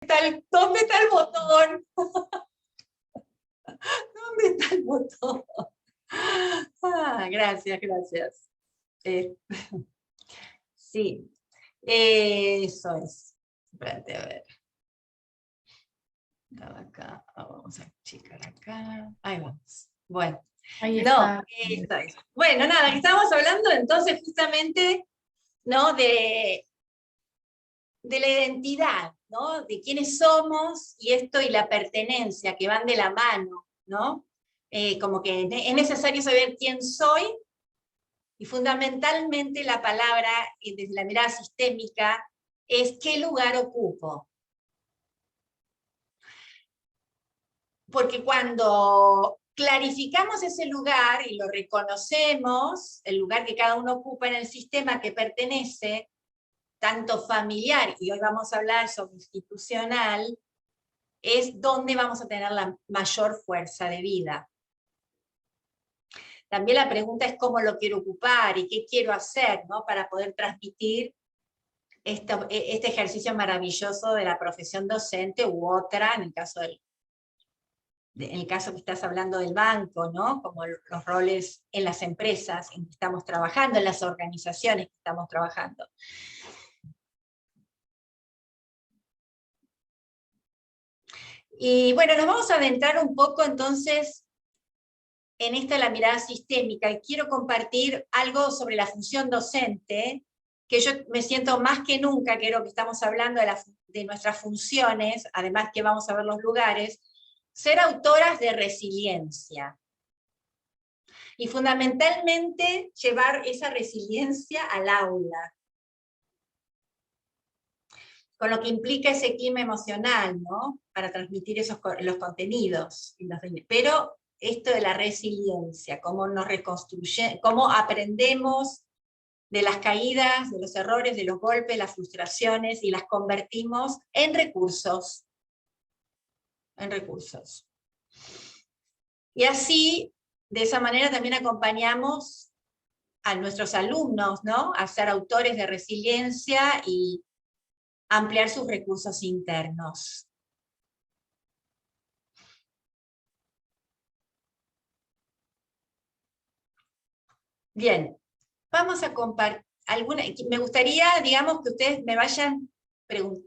¿Dónde está el botón? ¿Dónde está el botón? Gracias, gracias. Sí, eso es. Espérate, a ver. Estaba acá, vamos a achicar acá. Ahí vamos. Bueno, Ahí no, está. eso. Bueno, nada, que estábamos hablando entonces justamente, ¿no? De la identidad, ¿no? De quiénes somos y esto y la pertenencia que van de la mano, ¿no? Como que es necesario saber quién soy y fundamentalmente la palabra, desde la mirada sistémica, es qué lugar ocupo. Porque cuando clarificamos ese lugar y lo reconocemos, el lugar que cada uno ocupa en el sistema que pertenece, tanto familiar, y hoy vamos a hablar sobre institucional, es donde vamos a tener la mayor fuerza de vida. También la pregunta es cómo lo quiero ocupar y qué quiero hacer, ¿no? Para poder transmitir este ejercicio maravilloso de la profesión docente u otra, en el caso en el caso que estás hablando del banco, ¿no? Como los roles en las empresas en que estamos trabajando, en las organizaciones que estamos trabajando. Y bueno, nos vamos a adentrar un poco entonces en esta la mirada sistémica, y quiero compartir algo sobre la función docente, que yo me siento más que nunca, que es lo que estamos hablando de nuestras funciones, además que vamos a ver los lugares, ser autoras de resiliencia. Y fundamentalmente llevar esa resiliencia al aula, con lo que implica ese clima emocional, ¿no? Para transmitir los contenidos. Pero esto de la resiliencia, cómo nos reconstruye, cómo aprendemos de las caídas, de los errores, de los golpes, las frustraciones, y las convertimos en recursos. En recursos. Y así, de esa manera también acompañamos a nuestros alumnos, ¿no? A ser autores de resiliencia y ampliar sus recursos internos. Bien, vamos a compartir me gustaría, digamos, que ustedes me vayan,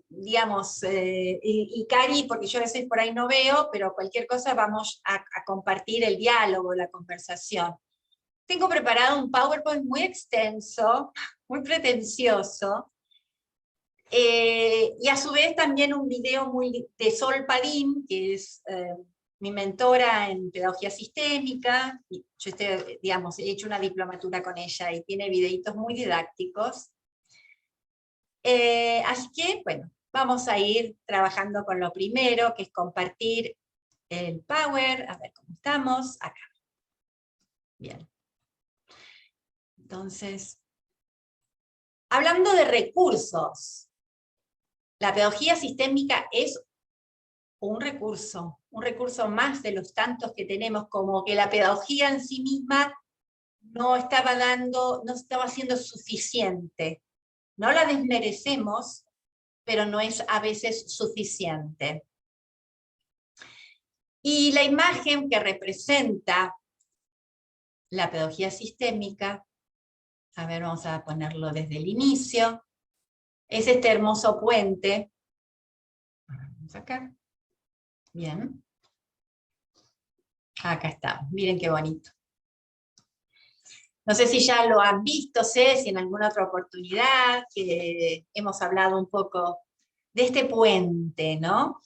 digamos, y Cari, porque yo a veces por ahí no veo, pero cualquier cosa vamos a compartir el diálogo, la conversación. Tengo preparado un PowerPoint muy extenso, muy pretencioso, y a su vez también un video de Sol Padín, que es mi mentora en pedagogía sistémica. Yo digamos, he hecho una diplomatura con ella y tiene videitos muy didácticos. Así que, bueno, vamos a ir trabajando con lo primero, que es compartir el Power. A ver cómo estamos. Acá. Bien. Entonces, hablando de recursos, la pedagogía sistémica es un recurso más de los tantos que tenemos, como que la pedagogía en sí misma no estaba siendo suficiente. No la desmerecemos, pero no es a veces suficiente. Y la imagen que representa la pedagogía sistémica, a ver, vamos a ponerlo desde el inicio, es este hermoso puente. Vamos acá. Bien. Acá está, miren qué bonito. No sé si ya lo han visto, si en alguna otra oportunidad, que hemos hablado un poco de este puente, ¿no?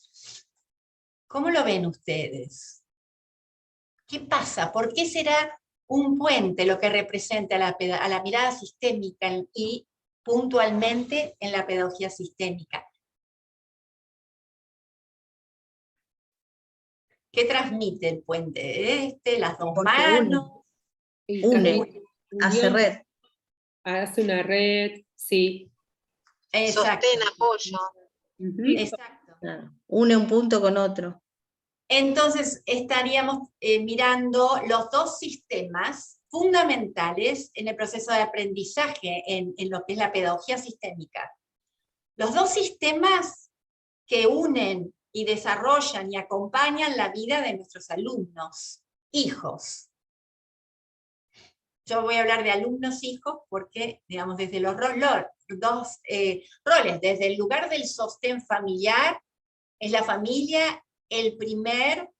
¿Cómo lo ven ustedes? ¿Qué pasa? ¿Por qué será un puente lo que representa a la mirada sistémica y puntualmente en la pedagogía sistémica? ¿Qué transmite el puente? Las dos manos. Une, hace red. Hace una red, sí. Exacto. Sostén, apoyo. Exacto. Une un punto con otro. Entonces estaríamos mirando los dos sistemas fundamentales en el proceso de aprendizaje en lo que es la pedagogía sistémica. Los dos sistemas que unen y desarrollan y acompañan la vida de nuestros alumnos, hijos. Yo voy a hablar de alumnos hijos porque, digamos, desde los dos roles, desde el lugar del sostén familiar, es la familia el primer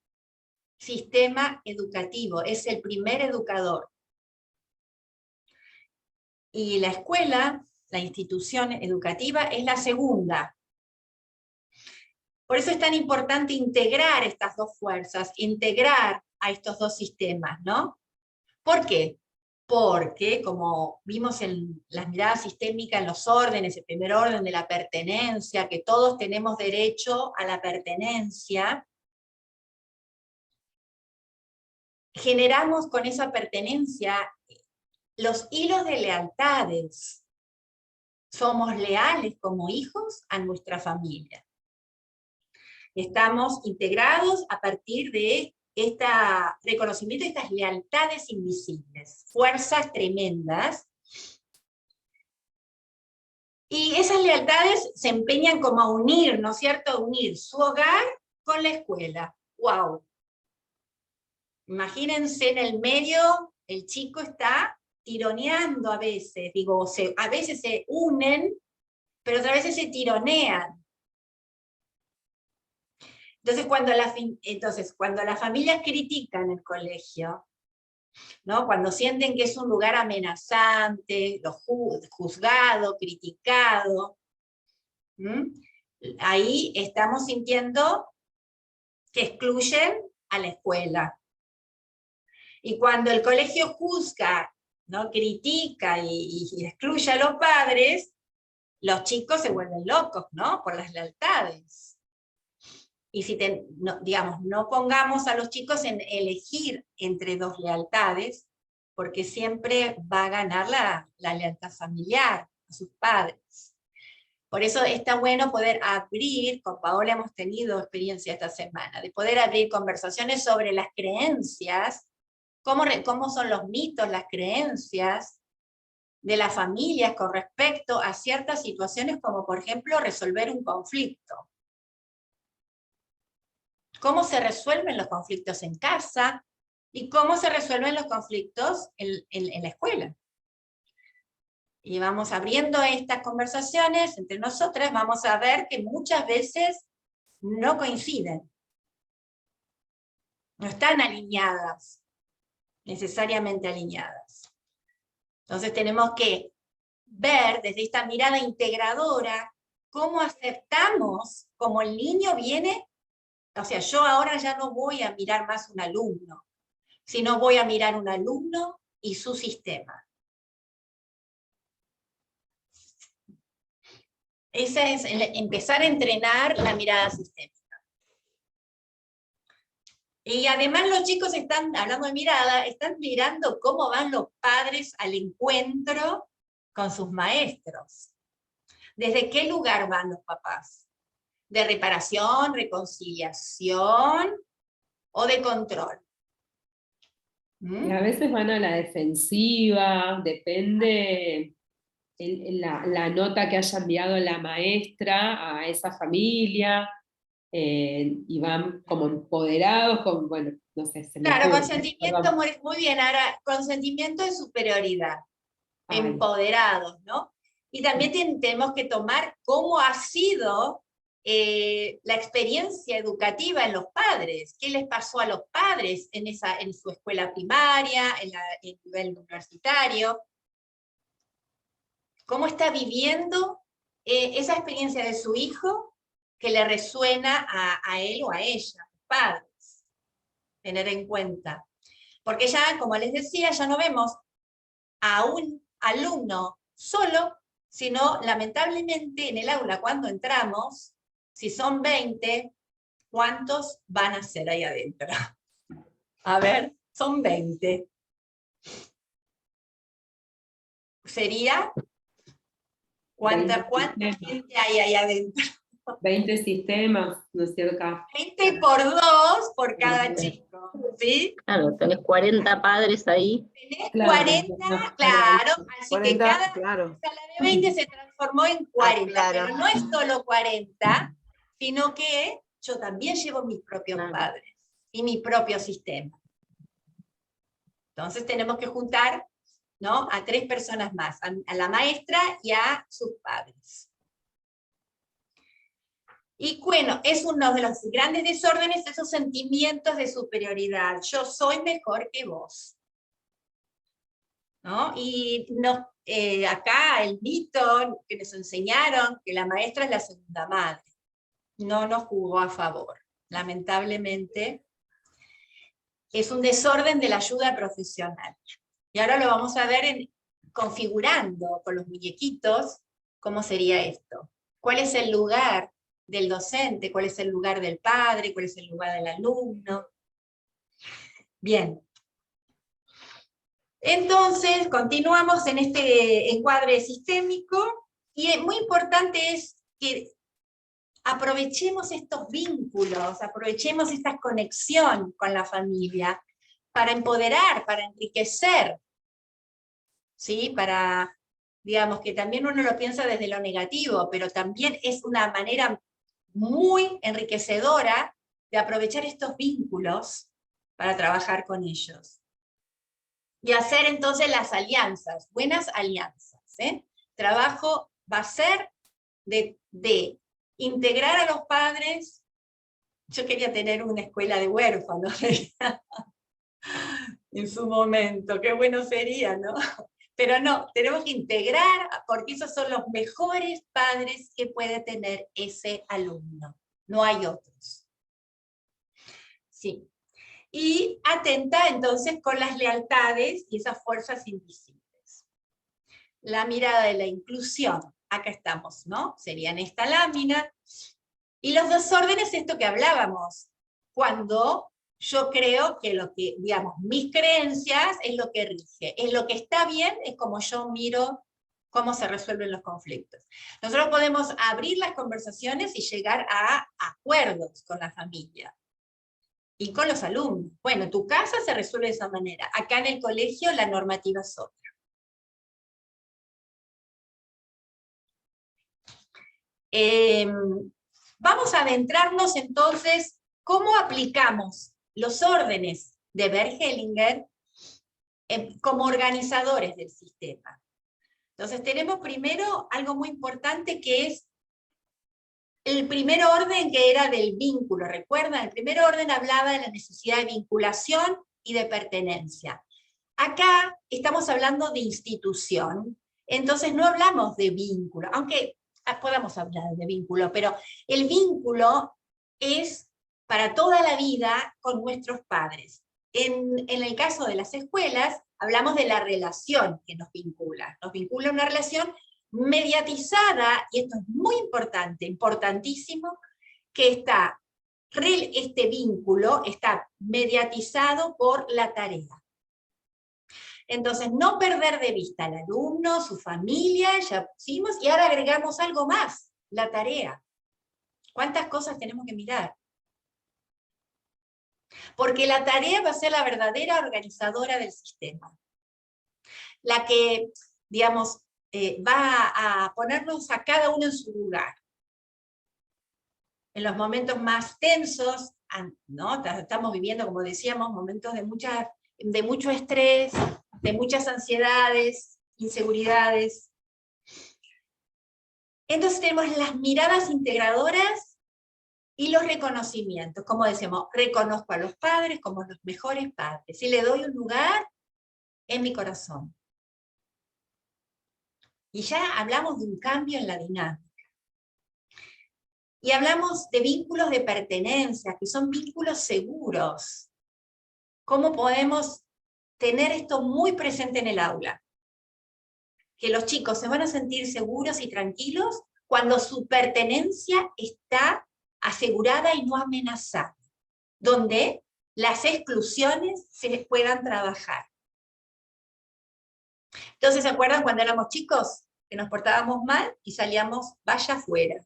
sistema educativo, es el primer educador. Y la escuela, la institución educativa, es la segunda. Por eso es tan importante integrar estas dos fuerzas, integrar a estos dos sistemas, ¿no? ¿Por qué? Porque, como vimos en las miradas sistémicas, en los órdenes, el primer orden de la pertenencia, que todos tenemos derecho a la pertenencia, generamos con esa pertenencia los hilos de lealtades. Somos leales como hijos a nuestra familia. Estamos integrados a partir de este reconocimiento de estas lealtades invisibles, fuerzas tremendas. Y esas lealtades se empeñan como a unir, ¿no es cierto? Unir su hogar con la escuela. ¡Wow! Imagínense en el medio, el chico está tironeando a veces, digo, a veces se unen, pero otras veces se tironean. Entonces, cuando las familias critican el colegio, ¿no? Cuando sienten que es un lugar amenazante, juzgado, criticado, ahí estamos sintiendo que excluyen a la escuela. Y cuando el colegio juzga, ¿no? Critica y excluye a los padres, los chicos se vuelven locos, ¿no? Por las lealtades. Y si no pongamos a los chicos en elegir entre dos lealtades, porque siempre va a ganar la lealtad familiar a sus padres. Por eso está bueno poder abrir, con Paola hemos tenido experiencia esta semana, de poder abrir conversaciones sobre las creencias, cómo son los mitos, las creencias de las familias con respecto a ciertas situaciones, como por ejemplo resolver un conflicto. Cómo se resuelven los conflictos en casa, y cómo se resuelven los conflictos en la escuela. Y vamos abriendo estas conversaciones entre nosotras, vamos a ver que muchas veces no coinciden. No están alineadas, necesariamente alineadas. Entonces tenemos que ver desde esta mirada integradora cómo aceptamos, como el niño viene. O sea, yo ahora ya no voy a mirar más un alumno, sino voy a mirar un alumno y su sistema. Ese es empezar a entrenar la mirada sistémica. Y además los chicos están, hablando de mirada, están mirando cómo van los padres al encuentro con sus maestros. ¿Desde qué lugar van los papás? ¿De reparación, reconciliación o de control? Y a veces van a la defensiva, depende la nota que haya enviado la maestra a esa familia, y van como empoderados, con, bueno, no sé. Claro, consentimiento, muy bien, ahora, consentimiento de superioridad, empoderados, ¿no? Y también tenemos que tomar cómo ha sido la experiencia educativa en los padres, qué les pasó a los padres en su escuela primaria, en el nivel universitario, cómo está viviendo esa experiencia de su hijo que le resuena a él o a ella, los padres, tener en cuenta. Porque ya, como les decía, ya no vemos a un alumno solo, sino lamentablemente en el aula cuando entramos, si son 20, ¿cuántos van a ser ahí adentro? A ver, son 20. ¿Sería? ¿Cuánta gente hay ahí adentro? 20 sistemas, ¿no es cierto? 20 por 2 por cada chico, ¿sí? Claro, tenés 40 padres ahí. Tenés 40, claro, así 40, que cada sala de 20 se transformó en 40, claro. Pero no es solo 40, sino que yo también llevo mis propios Claro. padres y mi propio sistema. Entonces tenemos que juntar, ¿no?, a 3 personas más, a la maestra y a sus padres. Y bueno, es uno de los grandes desórdenes, esos sentimientos de superioridad. Yo soy mejor que vos, ¿no? Y acá el mito que nos enseñaron, que la maestra es la segunda madre, no nos jugó a favor. Lamentablemente, es un desorden de la ayuda profesional. Y ahora lo vamos a ver configurando con los muñequitos cómo sería esto. ¿Cuál es el lugar del docente? ¿Cuál es el lugar del padre? ¿Cuál es el lugar del alumno? Bien. Entonces, continuamos en este encuadre sistémico, y muy importante es que aprovechemos estos vínculos, aprovechemos esta conexión con la familia, para empoderar, para enriquecer, ¿sí? Para, digamos, que también uno lo piensa desde lo negativo, pero también es una manera muy enriquecedora de aprovechar estos vínculos para trabajar con ellos. Y hacer entonces las alianzas, buenas alianzas. Trabajo va a ser de integrar a los padres. Yo quería tener una escuela de huérfanos en su momento, qué bueno sería, ¿no? Pero no, tenemos que integrar, porque esos son los mejores padres que puede tener ese alumno. No hay otros. Sí. Y atenta entonces con las lealtades y esas fuerzas invisibles. La mirada de la inclusión. Acá estamos, ¿no? Sería en esta lámina. Y los desórdenes, esto que hablábamos, cuando yo creo que digamos, mis creencias es lo que rige, es lo que está bien, es como yo miro cómo se resuelven los conflictos. Nosotros podemos abrir las conversaciones y llegar a acuerdos con la familia y con los alumnos. Bueno, en tu casa se resuelve de esa manera, acá en el colegio la normativa es otra. Vamos a adentrarnos entonces cómo aplicamos los órdenes de Bert Hellinger como organizadores del sistema. Entonces tenemos primero algo muy importante, que es el primer orden, que era del vínculo. ¿Recuerdan? El primer orden hablaba de la necesidad de vinculación y de pertenencia. Acá estamos hablando de institución, entonces no hablamos de vínculo, aunque podamos hablar de vínculo, pero el vínculo es para toda la vida con nuestros padres. En el caso de las escuelas, hablamos de la relación que nos vincula una relación mediatizada, y esto es muy importante, importantísimo, que este vínculo está mediatizado por la tarea. Entonces, no perder de vista al alumno, su familia, ya pusimos, y ahora agregamos algo más, la tarea. ¿Cuántas cosas tenemos que mirar? Porque la tarea va a ser la verdadera organizadora del sistema. La que, digamos, va a ponernos a cada uno en su lugar. En los momentos más tensos, ¿no? Estamos viviendo, como decíamos, momentos de mucho estrés, de muchas ansiedades, inseguridades. Entonces tenemos las miradas integradoras y los reconocimientos. Como decíamos, reconozco a los padres como los mejores padres, y le doy un lugar en mi corazón. Y ya hablamos de un cambio en la dinámica. Y hablamos de vínculos de pertenencia, que son vínculos seguros. ¿Cómo podemos tener esto muy presente en el aula? Que los chicos se van a sentir seguros y tranquilos cuando su pertenencia está asegurada y no amenazada, donde las exclusiones se puedan trabajar. Entonces, ¿se acuerdan cuando éramos chicos? Que nos portábamos mal y salíamos, vaya afuera.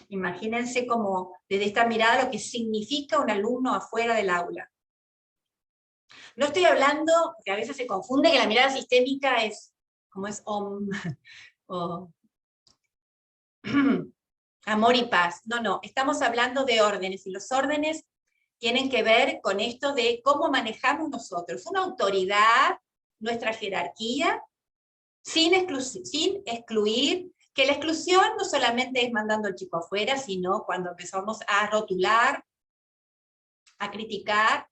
Imagínense como desde esta mirada lo que significa un alumno afuera del aula. No estoy hablando, porque a veces se confunde que la mirada sistémica es, como es Amor y paz. No, no, estamos hablando de órdenes, y los órdenes tienen que ver con esto de cómo manejamos nosotros. Una autoridad, nuestra jerarquía, sin excluir, que la exclusión no solamente es mandando al chico afuera, sino cuando empezamos a rotular, a criticar,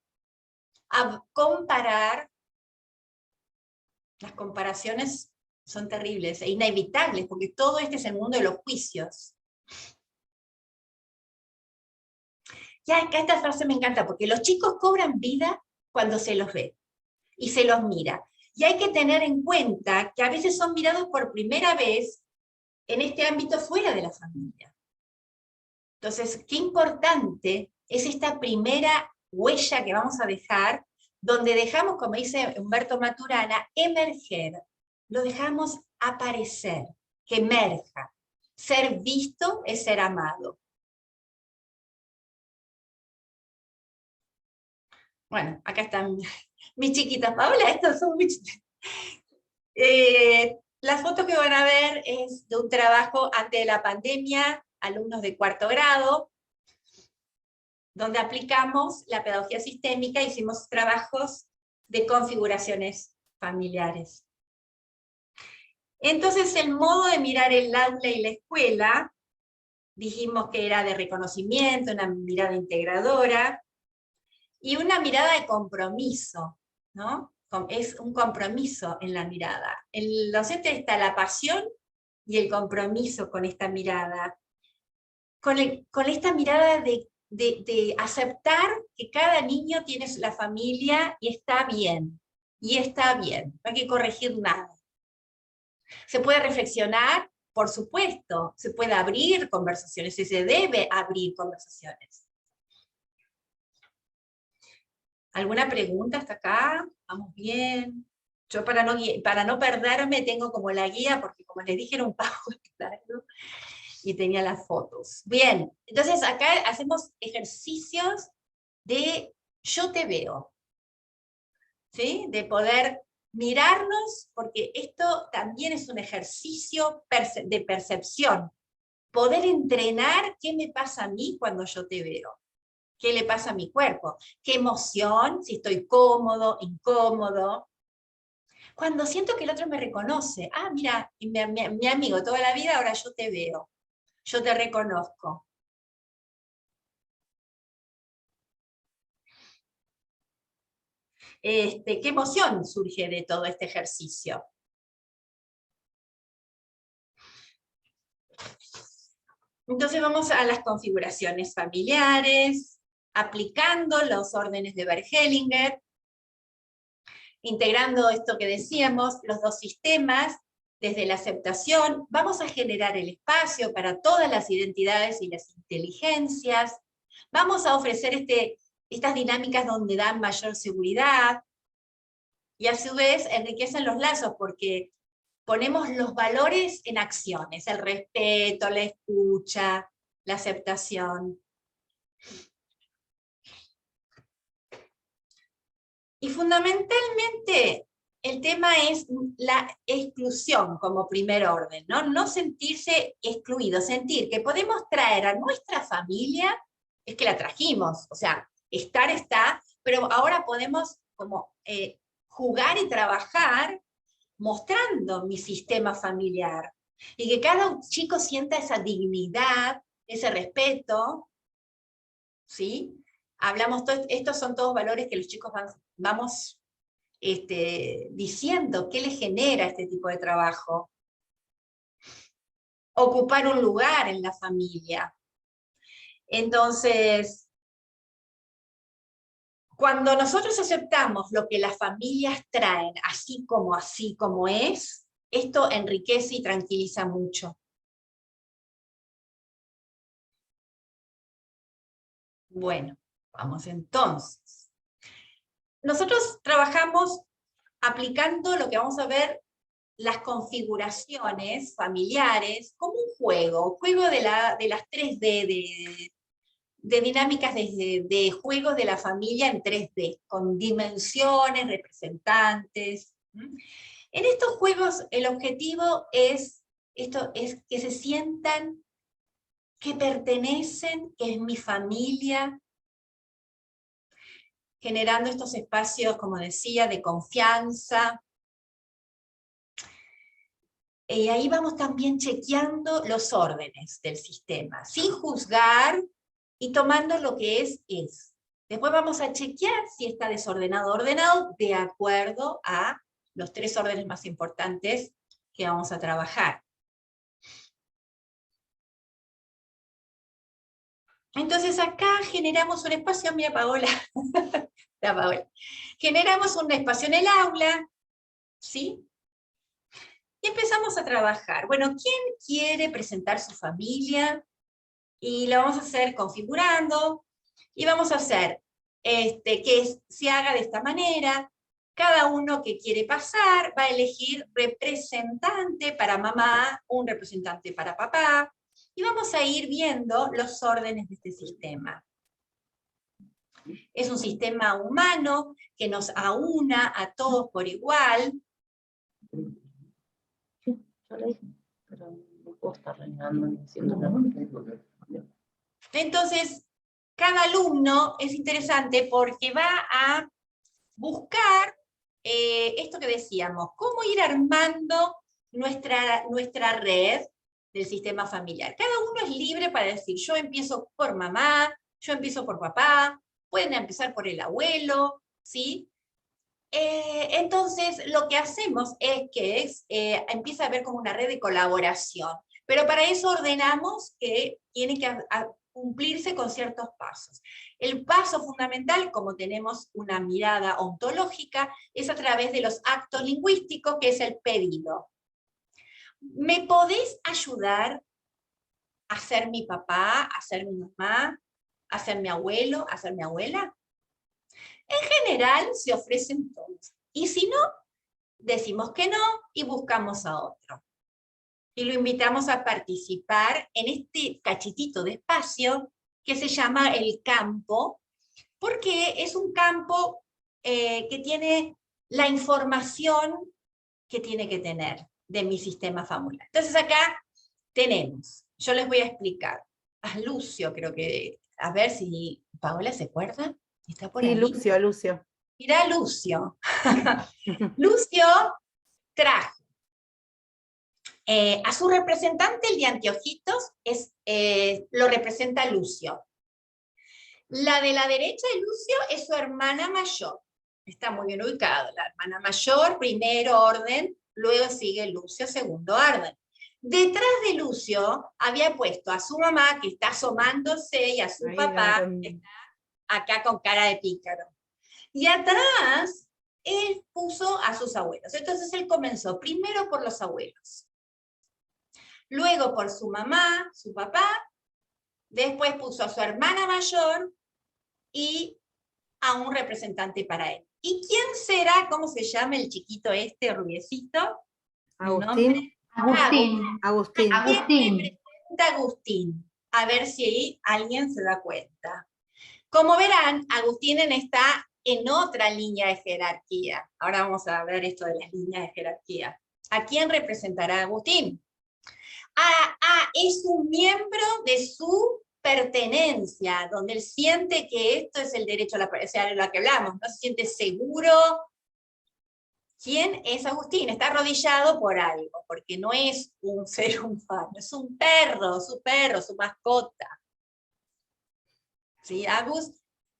a comparar. Las comparaciones son terribles e inevitables, porque todo este es el mundo de los juicios. Ya, acá esta frase me encanta, porque los chicos cobran vida cuando se los ve y se los mira. Y hay que tener en cuenta que a veces son mirados por primera vez en este ámbito fuera de la familia. Entonces, qué importante es esta primera huella que vamos a dejar, donde dejamos, como dice Humberto Maturana, emerger. Lo dejamos aparecer, que emerja. Ser visto es ser amado. Bueno, acá están mis chiquitas. Paola, estos son muy chiquitas. Las fotos que van a ver es de un trabajo antes de la pandemia, alumnos de 4º grado, donde aplicamos la pedagogía sistémica, hicimos trabajos de configuraciones familiares. Entonces el modo de mirar el aula y la escuela, dijimos que era de reconocimiento, una mirada integradora, y una mirada de compromiso, ¿no? Es un compromiso en la mirada. En el docente está la pasión y el compromiso con esta mirada. Con esta mirada de aceptar que cada niño tiene la familia y está bien. Y está bien, no hay que corregir nada. ¿Se puede reflexionar? Por supuesto. Se puede abrir conversaciones, y se debe abrir conversaciones. ¿Alguna pregunta hasta acá? ¿Vamos bien? Yo para no perderme tengo como la guía, porque como les dije era un PowerPoint largo, y tenía las fotos. Bien, entonces acá hacemos ejercicios de yo te veo, ¿sí? De poder mirarnos, porque esto también es un ejercicio de percepción. Poder entrenar qué me pasa a mí cuando yo te veo. ¿Qué le pasa a mi cuerpo? ¿Qué emoción? Si estoy cómodo, incómodo. Cuando siento que el otro me reconoce. Ah, mira, mi amigo toda la vida, ahora yo te veo. Yo te reconozco. ¿Qué emoción surge de todo este ejercicio? Entonces vamos a las configuraciones familiares, aplicando los órdenes de Bergelinger, integrando esto que decíamos, los dos sistemas, desde la aceptación, vamos a generar el espacio para todas las identidades y las inteligencias, vamos a ofrecer estas dinámicas donde dan mayor seguridad, y a su vez enriquecen los lazos, porque ponemos los valores en acciones, el respeto, la escucha, la aceptación. Y fundamentalmente el tema es la exclusión como primer orden, ¿no? No sentirse excluido, sentir que podemos traer a nuestra familia, es que la trajimos, o sea, estar está, pero ahora podemos como jugar y trabajar mostrando mi sistema familiar, y que cada chico sienta esa dignidad, ese respeto, ¿sí? Hablamos, estos son todos valores que los chicos vamos diciendo qué les genera este tipo de trabajo. Ocupar un lugar en la familia. Entonces, cuando nosotros aceptamos lo que las familias traen, así como es, esto enriquece y tranquiliza mucho. Bueno, vamos entonces. Nosotros trabajamos aplicando lo que vamos a ver, las configuraciones familiares, como un juego de las 3D, de dinámicas de juegos de la familia en 3D, con dimensiones, representantes. En estos juegos el objetivo es que se sientan que pertenecen, que es mi familia, generando estos espacios, como decía, de confianza. Y ahí vamos también chequeando los órdenes del sistema, sin juzgar y tomando lo que es. Después vamos a chequear si está desordenado o ordenado, de acuerdo a los 3 órdenes más importantes que vamos a trabajar. Entonces acá generamos un espacio, mira Paola, la Paola. Generamos un espacio en el aula, ¿sí? Y empezamos a trabajar. Bueno, ¿quién quiere presentar su familia? Y lo vamos a hacer configurando, y vamos a hacer que se haga de esta manera. Cada uno que quiere pasar va a elegir representante para mamá, un representante para papá, y vamos a ir viendo los órdenes de este sistema. Es un sistema humano que nos aúna a todos por igual. Pero no puedo estar rellenando ni haciendo nada. Entonces, cada alumno es interesante porque va a buscar esto que decíamos, cómo ir armando nuestra red del sistema familiar. Cada uno es libre para decir, yo empiezo por mamá, yo empiezo por papá, pueden empezar por el abuelo, ¿sí? Entonces, lo que hacemos es que empieza a haber como una red de colaboración, pero para eso ordenamos que tiene que cumplirse con ciertos pasos. El paso fundamental, como tenemos una mirada ontológica, es a través de los actos lingüísticos, que es el pedido. ¿Me podés ayudar a ser mi papá, a ser mi mamá, a ser mi abuelo, a ser mi abuela? En general se ofrecen todos. Y si no, decimos que no y buscamos a otro. Y lo invitamos a participar en este cachitito de espacio que se llama el campo, porque es un campo que tiene la información que tiene que tener de mi sistema familiar. Entonces acá tenemos, yo les voy a explicar, a Lucio creo que, a ver si Paola se acuerda, está por ahí. Lucio. Mirá Lucio. Lucio trajo a su representante, el de anteojitos, lo representa Lucio. La de la derecha de Lucio es su hermana mayor. Está muy bien ubicado. La hermana mayor, primero orden, luego sigue Lucio, segundo orden. Detrás de Lucio había puesto a su mamá, que está asomándose, y a su papá, que está acá con cara de pícaro. Y atrás, él puso a sus abuelos. Entonces él comenzó primero por los abuelos, luego por su mamá, su papá, después puso a su hermana mayor y a un representante para él. ¿Y quién será, cómo se llama el chiquito rubiecito? Agustín. Agustín. Representa Agustín. A ver si alguien se da cuenta. Como verán, Agustín está en otra línea de jerarquía. Ahora vamos a ver esto de las líneas de jerarquía. ¿A quién representará Agustín? Es un miembro de su pertenencia, donde él siente que esto es el derecho a la pertenencia, o sea, lo que hablamos, no se siente seguro. ¿Quién es Agustín? Está arrodillado por algo, porque no es un ser humano, es un perro, su mascota. ¿Sí, Agus?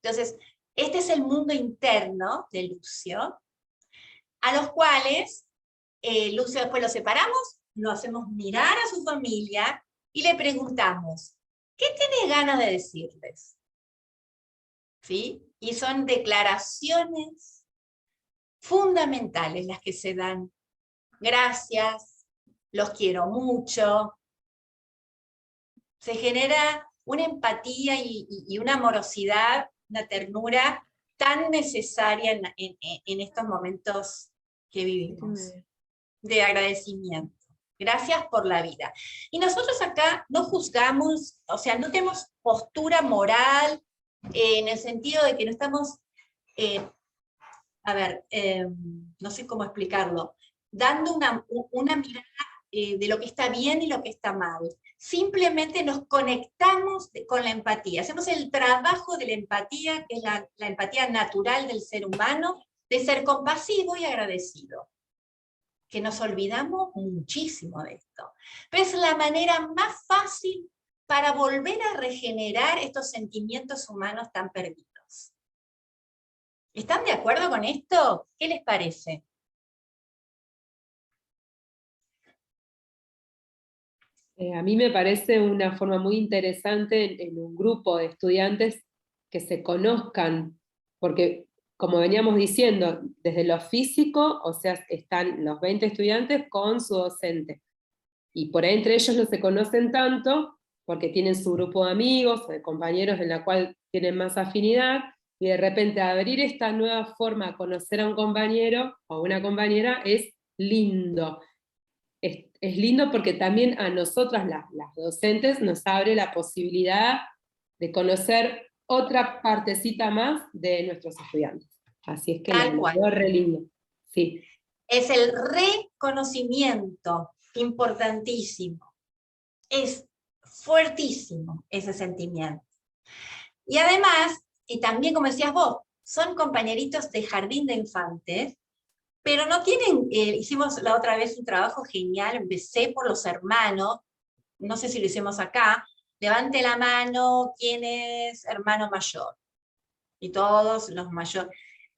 Entonces, este es el mundo interno de Lucio, a los cuales Lucio después lo separamos, lo hacemos mirar a su familia y le preguntamos, ¿qué tiene ganas de decirles? ¿Sí? Y son declaraciones fundamentales las que se dan. Gracias, los quiero mucho. Se genera una empatía y una amorosidad, una ternura tan necesaria en estos momentos que vivimos, de agradecimiento. Gracias por la vida. Y nosotros acá no juzgamos, o sea, no tenemos postura moral, en el sentido de que no estamos, no sé cómo explicarlo, dando una mirada de lo que está bien y lo que está mal. Simplemente nos conectamos con la empatía. Hacemos el trabajo de la empatía, que es la empatía natural del ser humano, de ser compasivo y agradecido. Que nos olvidamos muchísimo de esto. Pero es la manera más fácil para volver a regenerar estos sentimientos humanos tan perdidos. ¿Están de acuerdo con esto? ¿Qué les parece? A mí me parece una forma muy interesante en un grupo de estudiantes que se conozcan, porque como veníamos diciendo, desde lo físico, o sea, están los 20 estudiantes con su docente, y por ahí entre ellos no se conocen tanto, porque tienen su grupo de amigos o de compañeros en la cual tienen más afinidad, y de repente abrir esta nueva forma a conocer a un compañero o una compañera es lindo. Es lindo porque también a nosotras, las docentes, nos abre la posibilidad de conocer otra partecita más de nuestros estudiantes. Así es que Tal cual. lo veo re lindo. Sí. Es el reconocimiento, importantísimo. Es fuertísimo ese sentimiento. Y además, y también como decías vos, son compañeritos de jardín de infantes, pero no tienen, hicimos la otra vez un trabajo genial, empecé por los hermanos, no sé si lo hicimos acá, levante la mano, ¿quién es hermano mayor? Y todos los mayores.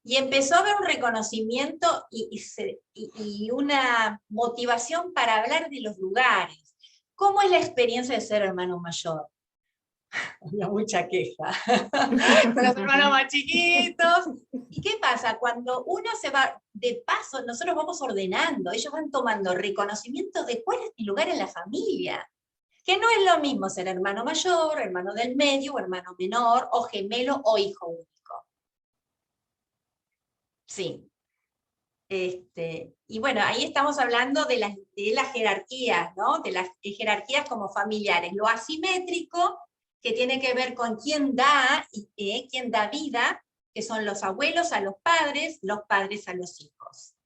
Y empezó a haber un reconocimiento y una motivación para hablar de los lugares. ¿Cómo es la experiencia de ser hermano mayor? Había mucha queja. Con los hermanos más chiquitos. ¿Y qué pasa? Cuando uno se va, de paso, nosotros vamos ordenando, ellos van tomando reconocimiento de cuál es mi lugar en la familia. Que no es lo mismo ser hermano mayor, hermano del medio, o hermano menor, o gemelo, o hijo único. Sí. Y bueno, ahí estamos hablando de las jerarquías, ¿no? De las jerarquías como familiares. Lo asimétrico, que tiene que ver con quién da vida, que son los abuelos a los padres a los hijos.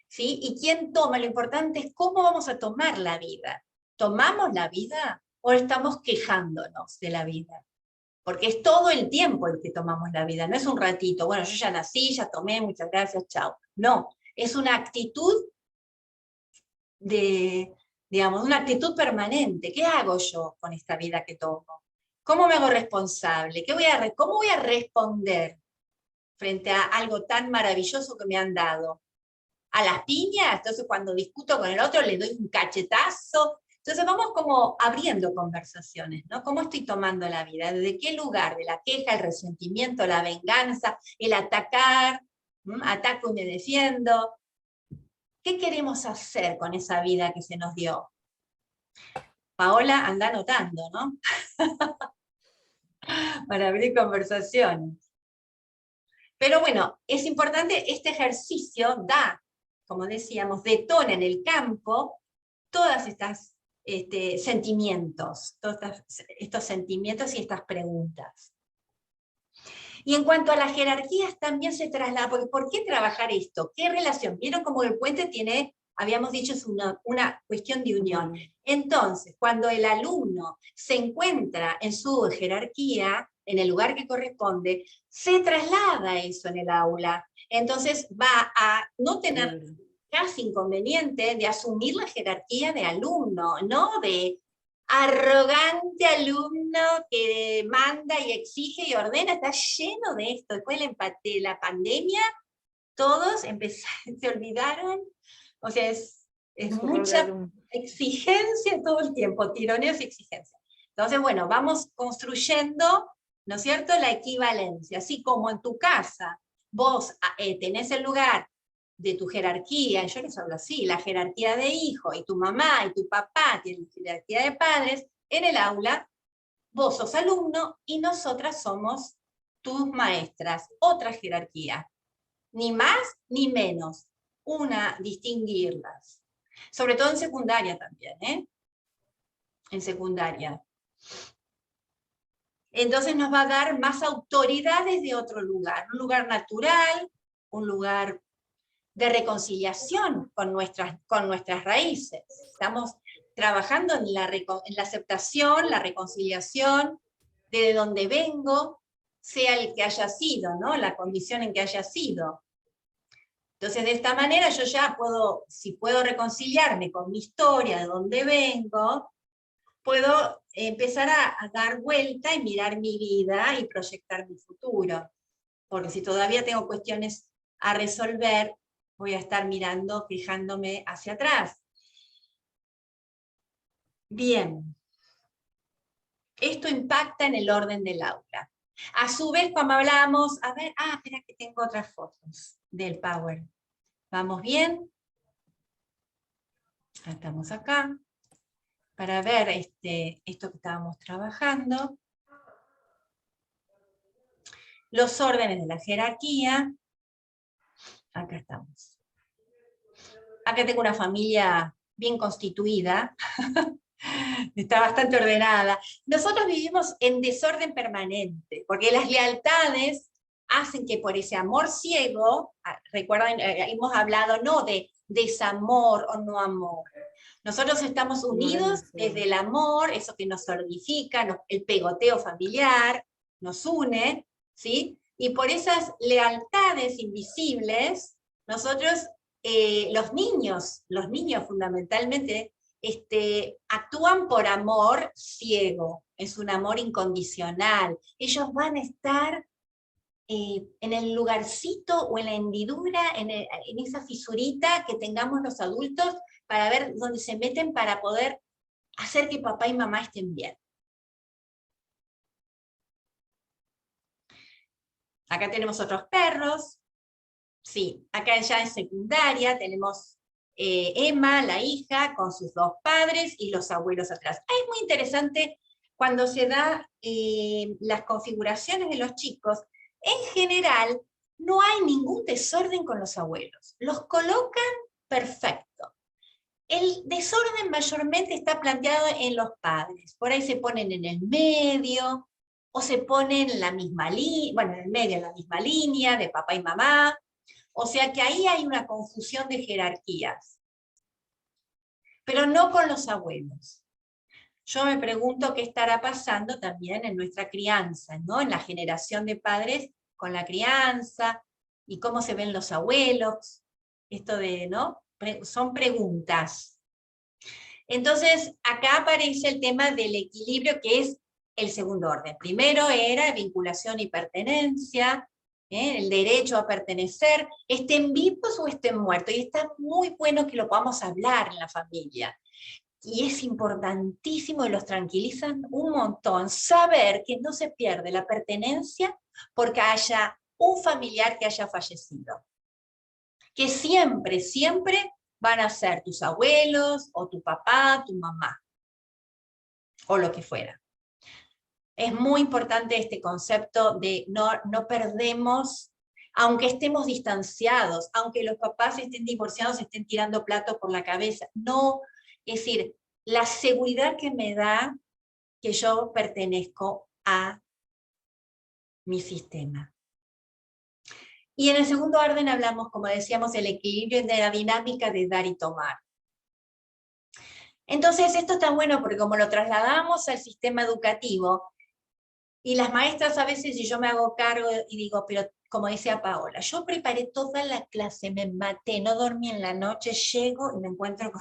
¿Sí? Y quién toma, lo importante es cómo vamos a tomar la vida. ¿Tomamos la vida o estamos quejándonos de la vida? Porque es todo el tiempo el que tomamos la vida, no es un ratito, bueno, yo ya nací, ya tomé, muchas gracias, chao. No, es una actitud digamos, una actitud permanente. ¿Qué hago yo con esta vida que tomo? ¿Cómo me hago responsable? ¿Cómo voy a responder frente a algo tan maravilloso que me han dado? ¿A las piñas? Entonces cuando discuto con el otro le doy un cachetazo. Entonces vamos como abriendo conversaciones, ¿no? ¿Cómo estoy tomando la vida? ¿Desde qué lugar? ¿De la queja, el resentimiento, la venganza, el atacar? ¿Ataco y me defiendo? ¿Qué queremos hacer con esa vida que se nos dio? Paola anda anotando, ¿no? Para abrir conversaciones. Pero bueno, es importante, este ejercicio como decíamos, detona en el campo todas estas sentimientos, todos estos sentimientos y estas preguntas. Y en cuanto a las jerarquías también se traslada, porque ¿por qué trabajar esto? ¿Qué relación? Vieron como el puente tiene, habíamos dicho, es una cuestión de unión. Entonces, cuando el alumno se encuentra en su jerarquía, en el lugar que corresponde, se traslada eso en el aula. Entonces va a no tener casi inconveniente de asumir la jerarquía de alumno, no de arrogante alumno que manda y exige y ordena. Está lleno de esto. Después de la pandemia, todos se olvidaron, o sea, es mucha exigencia todo el tiempo, tironeos y exigencia. Entonces, bueno, vamos construyendo, ¿no es cierto?, la equivalencia. Así como en tu casa vos tenés el lugar de tu jerarquía, yo les hablo así, la jerarquía de hijo, y tu mamá y tu papá tienen jerarquía de padres, en el aula vos sos alumno y nosotras somos tus maestras, otra jerarquía. Ni más ni menos, distinguirlas. Sobre todo en secundaria también, ¿eh? En secundaria. Entonces nos va a dar más autoridad desde otro lugar, un lugar natural, un lugar de reconciliación con nuestras raíces. Estamos trabajando en la aceptación, la reconciliación de donde vengo, sea el que haya sido, ¿no? La condición en que haya sido. Entonces, de esta manera yo ya puedo, si puedo reconciliarme con mi historia, de dónde vengo, puedo empezar a dar vuelta y mirar mi vida y proyectar mi futuro. Porque si todavía tengo cuestiones a resolver, voy a estar mirando, fijándome hacia atrás. Bien. Esto impacta en el orden del aula. A su vez, como hablábamos, a ver, espera que tengo otras fotos del Power. ¿Vamos bien? Estamos acá. Para ver esto que estábamos trabajando. Los órdenes de la jerarquía. Acá estamos. Acá tengo una familia bien constituida. Está bastante ordenada. Nosotros vivimos en desorden permanente, porque las lealtades hacen que por ese amor ciego, recuerden, hemos hablado no de desamor o no amor. Nosotros estamos unidos desde el amor, eso que nos solidifica, el pegoteo familiar, nos une, ¿sí? Y por esas lealtades invisibles, nosotros, los niños fundamentalmente, actúan por amor ciego, es un amor incondicional. Ellos van a estar en el lugarcito o en la hendidura, en esa fisurita que tengamos los adultos, para ver dónde se meten para poder hacer que papá y mamá estén bien. Acá tenemos otros perros. Sí, acá ya en secundaria tenemos Emma, la hija, con sus dos padres y los abuelos atrás. Es muy interesante cuando se da las configuraciones de los chicos. En general, no hay ningún desorden con los abuelos. Los colocan perfecto. El desorden mayormente está planteado en los padres. Por ahí se ponen en el medio, o se ponen en la misma línea, bueno, en el medio, en la misma línea de papá y mamá. O sea que ahí hay una confusión de jerarquías. Pero no con los abuelos. Yo me pregunto qué estará pasando también en nuestra crianza, ¿no? En la generación de padres con la crianza, y cómo se ven los abuelos. Esto de, ¿no? Son preguntas. Entonces, acá aparece el tema del equilibrio, que es el segundo orden. Primero era vinculación y pertenencia, el derecho a pertenecer, estén vivos o estén muertos, y está muy bueno que lo podamos hablar en la familia. Y es importantísimo, y los tranquilizan un montón, saber que no se pierde la pertenencia porque haya un familiar que haya fallecido. Que siempre, siempre van a ser tus abuelos, o tu papá, tu mamá, o lo que fuera. Es muy importante este concepto de no perdemos, aunque estemos distanciados, aunque los papás estén divorciados, estén tirando platos por la cabeza. No, es decir, la seguridad que me da que yo pertenezco a mi sistema. Y en el segundo orden hablamos, como decíamos, del equilibrio de la dinámica de dar y tomar. Entonces esto está bueno porque como lo trasladamos al sistema educativo, y las maestras a veces, y yo me hago cargo y digo, pero como decía Paola, yo preparé toda la clase, me maté, no dormí en la noche, llego y me encuentro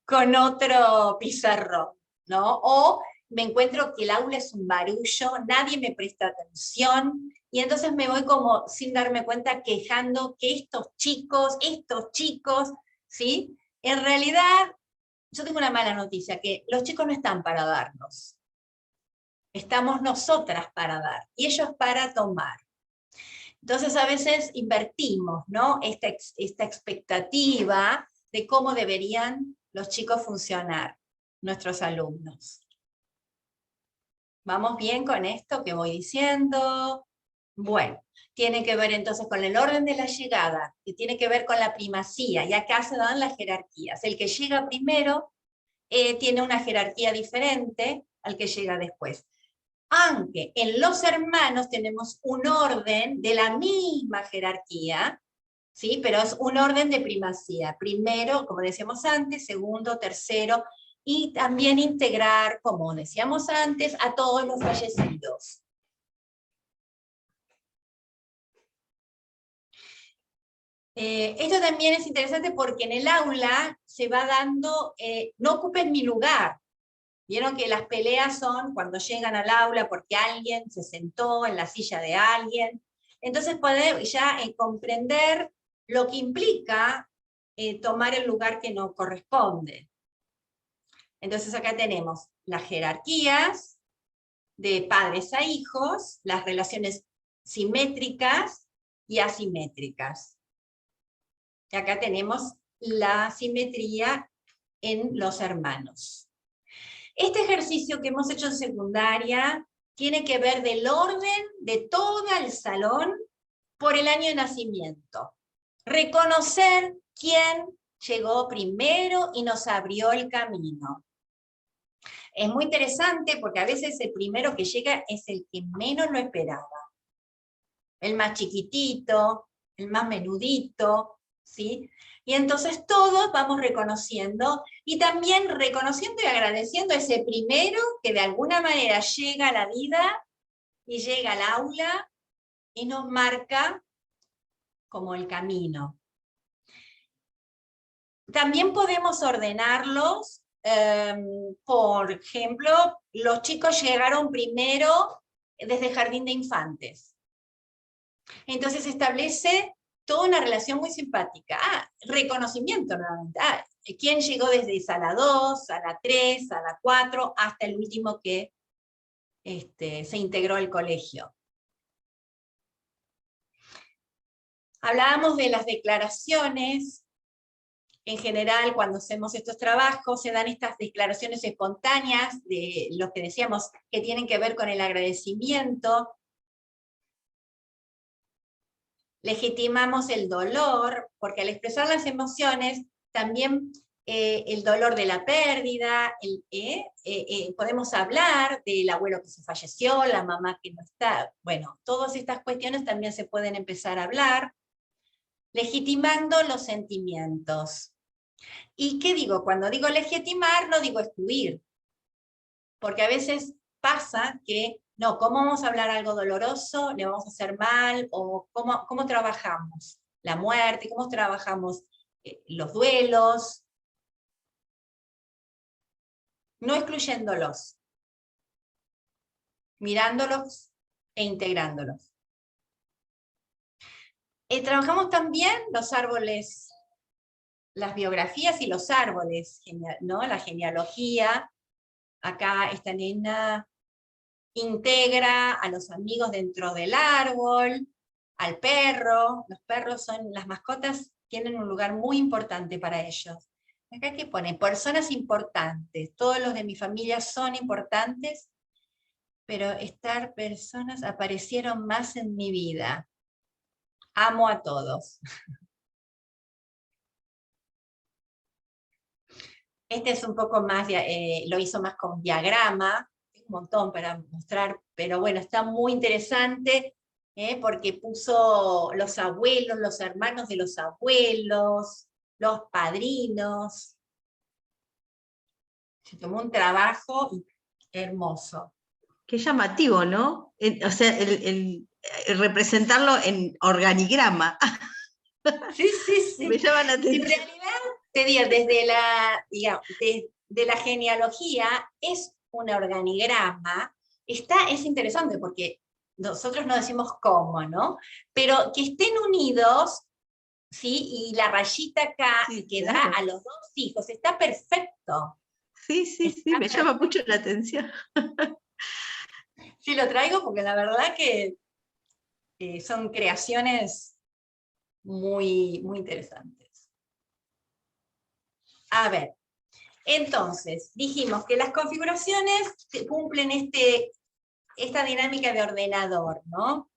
con otro pizarrón, ¿no? O me encuentro que el aula es un barullo, nadie me presta atención, y entonces me voy como sin darme cuenta quejando que estos chicos, ¿sí? En realidad, yo tengo una mala noticia, que los chicos no están para darnos. Estamos nosotras para dar, y ellos para tomar. Entonces a veces invertimos, ¿no? Esta expectativa de cómo deberían los chicos funcionar, nuestros alumnos. ¿Vamos bien con esto que voy diciendo? Bueno, tiene que ver entonces con el orden de la llegada, que tiene que ver con la primacía, y acá se dan las jerarquías. El que llega primero tiene una jerarquía diferente al que llega después. Aunque en los hermanos tenemos un orden de la misma jerarquía, ¿sí? Pero es un orden de primacía. Primero, como decíamos antes, segundo, tercero, y también integrar, como decíamos antes, a todos los fallecidos. Esto también es interesante porque en el aula se va dando, no ocupen mi lugar. Vieron que las peleas son cuando llegan al aula porque alguien se sentó en la silla de alguien. Entonces poder ya comprender lo que implica tomar el lugar que no corresponde. Entonces acá tenemos las jerarquías de padres a hijos, las relaciones simétricas y asimétricas. Y acá tenemos la simetría en los hermanos. Este ejercicio que hemos hecho en secundaria tiene que ver del orden de todo el salón por el año de nacimiento. Reconocer quién llegó primero y nos abrió el camino. Es muy interesante porque a veces el primero que llega es el que menos lo esperaba. El más chiquitito, el más menudito, ¿sí? Y entonces todos vamos reconociendo, y también reconociendo y agradeciendo a ese primero que de alguna manera llega a la vida, y llega al aula, y nos marca como el camino. También podemos ordenarlos, por ejemplo, los chicos llegaron primero desde jardín de infantes. Entonces se establece toda una relación muy simpática. Reconocimiento nuevamente. ¿Quién llegó desde sala 2, sala 3, sala 4, hasta el último que se integró al colegio? Hablábamos de las declaraciones. En general, cuando hacemos estos trabajos, se dan estas declaraciones espontáneas de lo que decíamos, que tienen que ver con el agradecimiento. Legitimamos el dolor, porque al expresar las emociones, también el dolor de la pérdida, podemos hablar del abuelo que se falleció, la mamá que no está, bueno, todas estas cuestiones también se pueden empezar a hablar, legitimando los sentimientos. ¿Y qué digo? Cuando digo legitimar, no digo excluir, porque a veces pasa que, no, ¿cómo vamos a hablar algo doloroso? ¿Le vamos a hacer mal? ¿O cómo trabajamos la muerte? ¿Cómo trabajamos los duelos? No excluyéndolos, mirándolos e integrándolos. Trabajamos también los árboles, las biografías y los árboles, ¿no? La genealogía. Acá esta nena integra a los amigos dentro del árbol, al perro. Los perros son, las mascotas tienen un lugar muy importante para ellos. Acá que pone, personas importantes, todos los de mi familia son importantes, pero estas personas aparecieron más en mi vida. Amo a todos. Este es un poco más, lo hizo más con diagrama, un montón para mostrar, pero bueno, está muy interesante, porque puso los abuelos, los hermanos de los abuelos, los padrinos. Se tomó un trabajo hermoso. Qué llamativo, ¿no? O sea, el representarlo en organigrama. Sí, sí, sí. Me llama la atención. En realidad, te digo, desde la, digamos, de la genealogía, es un organigrama. Es interesante porque nosotros no decimos cómo, ¿no? Pero que estén unidos, ¿sí? Y la rayita acá, Sí, que claro. da a los dos hijos, está perfecto. Sí, sí, sí, me llama mucho la atención. Sí, lo traigo porque la verdad que son creaciones muy, muy interesantes. A ver, entonces, dijimos que las configuraciones cumplen esta dinámica de ordenador, ¿no?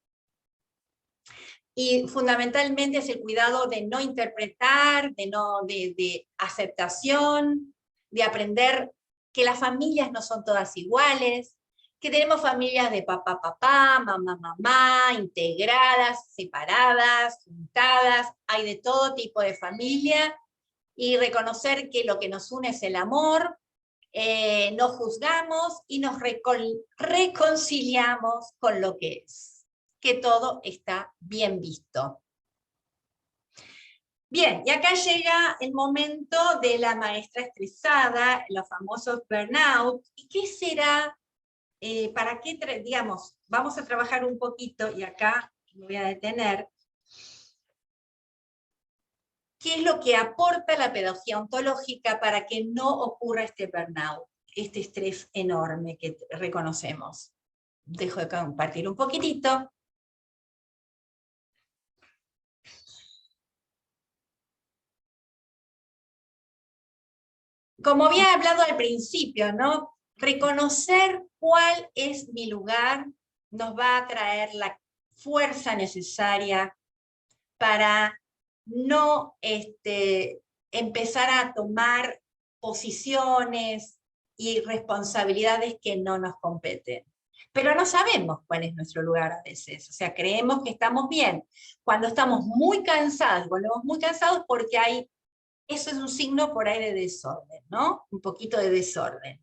Y fundamentalmente es el cuidado de no interpretar, de aceptación, de aprender que las familias no son todas iguales, que tenemos familias de papá, papá, mamá, mamá, integradas, separadas, juntadas, hay de todo tipo de familia, y reconocer que lo que nos une es el amor, no juzgamos y nos reconciliamos con lo que es, que todo está bien visto. Bien, y acá llega el momento de la maestra estresada, los famosos burnout. ¿Y qué será? ¿Para qué, digamos, vamos a trabajar un poquito, y acá me voy a detener, qué es lo que aporta la pedagogía ontológica para que no ocurra este burnout, este estrés enorme que reconocemos? Dejo de compartir un poquitito. Como había hablado al principio, ¿no? Reconocer cuál es mi lugar nos va a traer la fuerza necesaria para no empezar a tomar posiciones y responsabilidades que no nos competen. Pero no sabemos cuál es nuestro lugar a veces, o sea, creemos que estamos bien. Cuando estamos muy cansados, volvemos muy cansados porque eso es un signo por ahí de desorden, ¿no? Un poquito de desorden.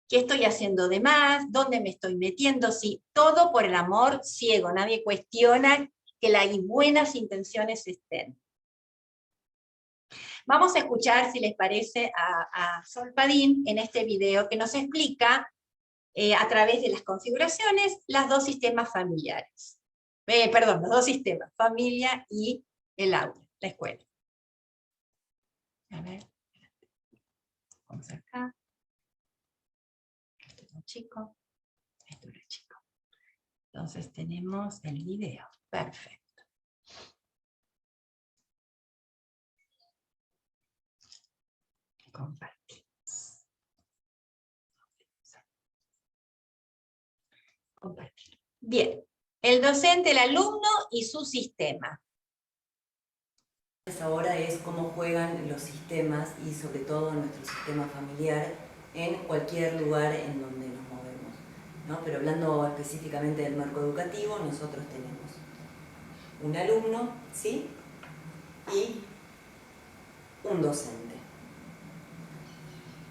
¿Qué estoy haciendo de más? ¿Dónde me estoy metiendo? Sí, todo por el amor ciego, nadie cuestiona que las buenas intenciones estén. Vamos a escuchar, si les parece, a Sol Padín en este video que nos explica, a través de las configuraciones, los dos sistemas familiares. Perdón, los dos sistemas, familia y el aula, la escuela. A ver, vamos acá. Esto es un chico, esto es un chico. Entonces tenemos el video, perfecto. Compartimos. Compartir. Bien, el docente, el alumno y su sistema. Ahora es cómo juegan los sistemas y sobre todo nuestro sistema familiar en cualquier lugar en donde nos movemos, ¿no? Pero hablando específicamente del marco educativo, nosotros tenemos un alumno, ¿sí? Y un docente.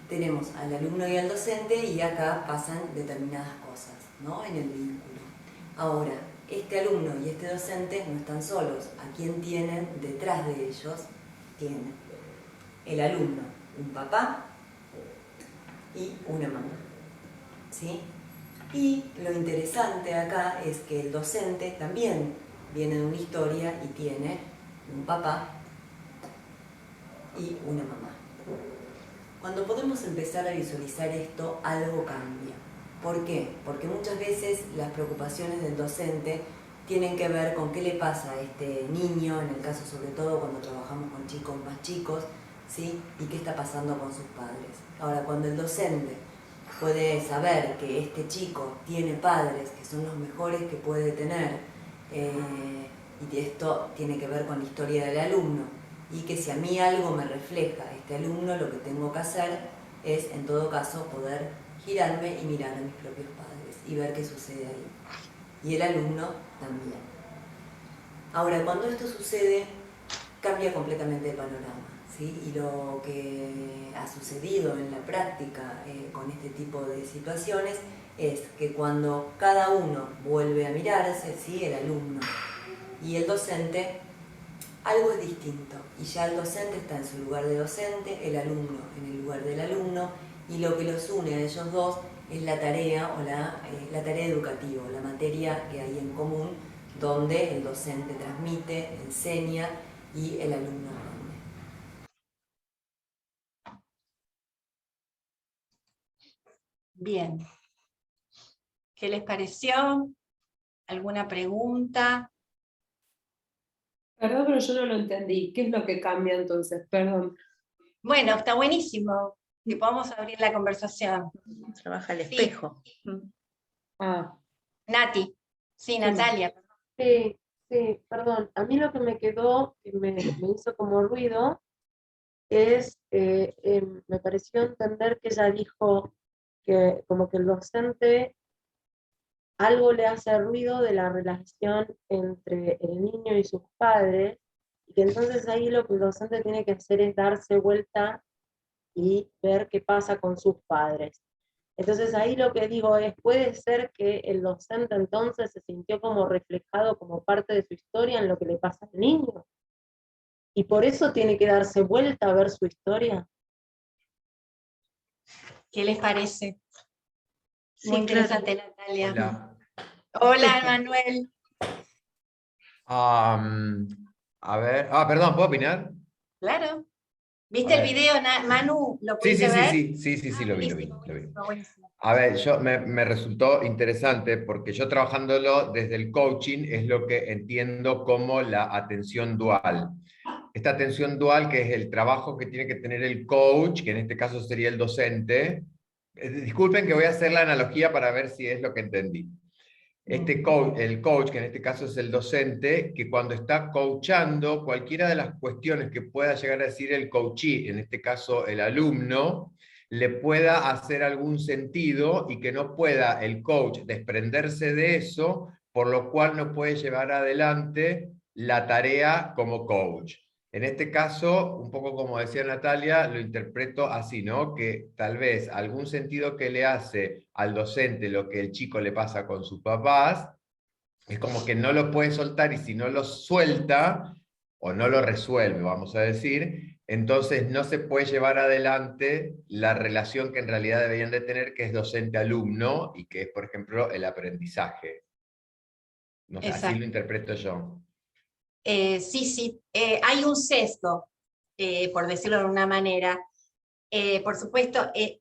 Tenemos al alumno y al docente y acá pasan determinadas cosas, ¿no? En el vínculo. Ahora, este alumno y este docente no están solos. ¿A quién tienen detrás de ellos? Tienen el alumno, un papá y una mamá, ¿sí? Y lo interesante acá es que el docente también viene de una historia y tiene un papá y una mamá. Cuando podemos empezar a visualizar esto, algo cambia. ¿Por qué? Porque muchas veces las preocupaciones del docente tienen que ver con qué le pasa a este niño, en el caso sobre todo cuando trabajamos con chicos más chicos, ¿sí? Y qué está pasando con sus padres. Ahora, cuando el docente puede saber que este chico tiene padres que son los mejores que puede tener, y esto tiene que ver con la historia del alumno, y que si a mí algo me refleja este alumno, lo que tengo que hacer es, en todo caso, poder girarme y mirar a mis propios padres y ver qué sucede ahí. Y el alumno también. Ahora, cuando esto sucede, cambia completamente el panorama, ¿sí? Y lo que ha sucedido en la práctica con este tipo de situaciones es que cuando cada uno vuelve a mirarse, ¿sí? El alumno y el docente, algo es distinto, y ya el docente está en su lugar de docente, el alumno en el lugar del alumno, y lo que los une a ellos dos es la tarea o la tarea educativa, la materia que hay en común, donde el docente transmite, enseña y el alumno aprende. Bien. ¿Qué les pareció? ¿Alguna pregunta? Perdón, pero yo no lo entendí. ¿Qué es lo que cambia entonces? Perdón. Bueno, está buenísimo que podamos abrir la conversación. Trabaja el Sí. espejo. Ah, Nati. Sí, Natalia. Sí, perdón. A mí lo que me quedó, que me hizo como ruido, es, me pareció entender que ella dijo que como que el docente algo le hace ruido de la relación entre el niño y sus padres, y que entonces ahí lo que el docente tiene que hacer es darse vuelta y ver qué pasa con sus padres. Entonces ahí lo que digo es, puede ser que el docente entonces se sintió como reflejado como parte de su historia en lo que le pasa al niño, y por eso tiene que darse vuelta a ver su historia. ¿Qué les parece? Sí, Muy claro. interesante, Natalia. Hola. Hola, Manuel. A ver, perdón, ¿puedo opinar? Claro. ¿Viste A el ver. video, Manu? ¿Lo Sí, pudiste ver? sí, lo vi, lo vi. Buenísimo, buenísimo. A ver, me resultó interesante porque yo trabajándolo desde el coaching es lo que entiendo como la atención dual. Esta atención dual, que es el trabajo que tiene que tener el coach, que en este caso sería el docente. Disculpen que voy a hacer la analogía para ver si es lo que entendí. El coach, que en este caso es el docente, que cuando está coachando, cualquiera de las cuestiones que pueda llegar a decir el coachee, en este caso el alumno, le pueda hacer algún sentido y que no pueda el coach desprenderse de eso, por lo cual no puede llevar adelante la tarea como coach. En este caso, un poco como decía Natalia, lo interpreto así, ¿no? Que tal vez algún sentido que le hace al docente lo que el chico le pasa con sus papás, es como que no lo puede soltar, y si no lo suelta, o no lo resuelve, vamos a decir, entonces no se puede llevar adelante la relación que en realidad deberían de tener, que es docente-alumno, y que es, por ejemplo, el aprendizaje. No sé, así lo interpreto yo. Sí, hay un sesgo, por decirlo de una manera. Por supuesto, es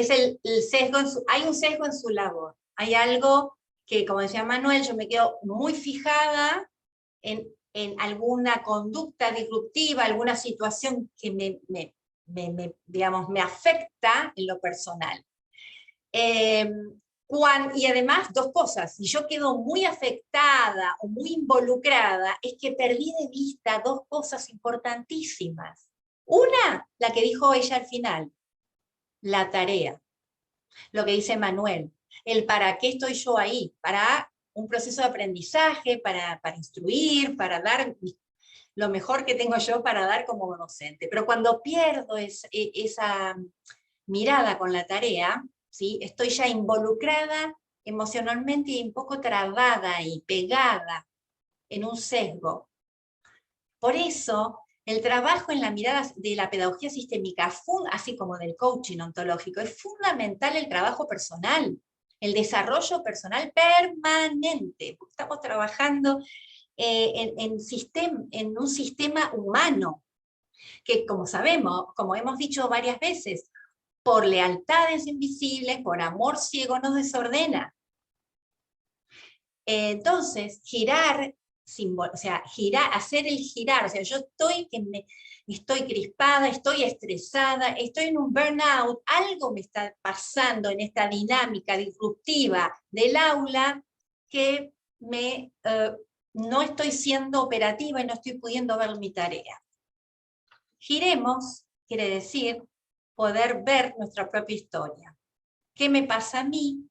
el sesgo hay un sesgo en su labor. Hay algo que, como decía Manuel, yo me quedo muy fijada en alguna conducta disruptiva, alguna situación que digamos, me afecta en lo personal. Y además, dos cosas, si yo quedo muy afectada o muy involucrada, es que perdí de vista dos cosas importantísimas. Una, la que dijo ella al final, la tarea, lo que dice Manuel, el para qué estoy yo ahí, para un proceso de aprendizaje, para instruir, para dar lo mejor que tengo yo para dar como docente. Pero cuando pierdo esa mirada con la tarea, ¿sí? Estoy ya involucrada emocionalmente y un poco trabada y pegada en un sesgo. Por eso, el trabajo en la mirada de la pedagogía sistémica, así como del coaching ontológico, es fundamental el trabajo personal, el desarrollo personal permanente. Estamos trabajando en un sistema humano, que como sabemos, como hemos dicho varias veces, por lealtades invisibles, por amor ciego nos desordena. Entonces, hacer el girar, o sea, yo estoy crispada, estoy estresada, estoy en un burnout, algo me está pasando en esta dinámica disruptiva del aula que no estoy siendo operativa y no estoy pudiendo ver mi tarea. Giremos, quiere decir poder ver nuestra propia historia. ¿Qué me pasa a mí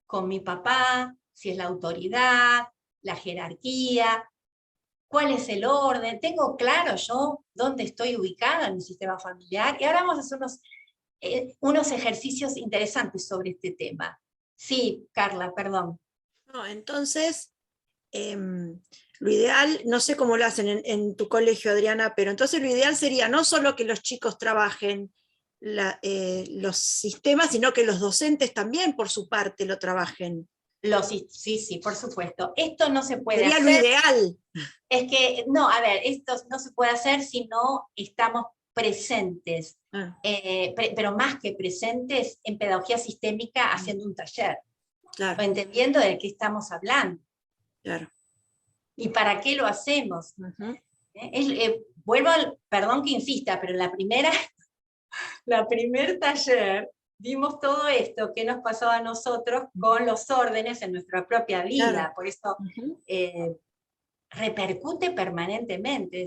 con mi papá? Si es la autoridad, la jerarquía, cuál es el orden, tengo claro yo dónde estoy ubicada en mi sistema familiar. Y ahora vamos a hacer unos ejercicios interesantes sobre este tema. Sí, Carla, perdón. No, entonces, lo ideal, no sé cómo lo hacen en tu colegio, Adriana, pero entonces lo ideal sería no solo que los chicos trabajen los sistemas, sino que los docentes también por su parte lo trabajen. Sí, por supuesto. Esto no se puede Sería hacer. Lo ideal. Es que, no, a ver, esto no se puede hacer si no estamos presentes, pero más que presentes en pedagogía sistémica haciendo un taller, claro, entendiendo de qué estamos hablando. Claro. ¿Y para qué lo hacemos? Perdón que insista, pero la primer taller vimos todo esto que nos pasó a nosotros con los órdenes en nuestra propia vida, claro. Por eso repercute permanentemente.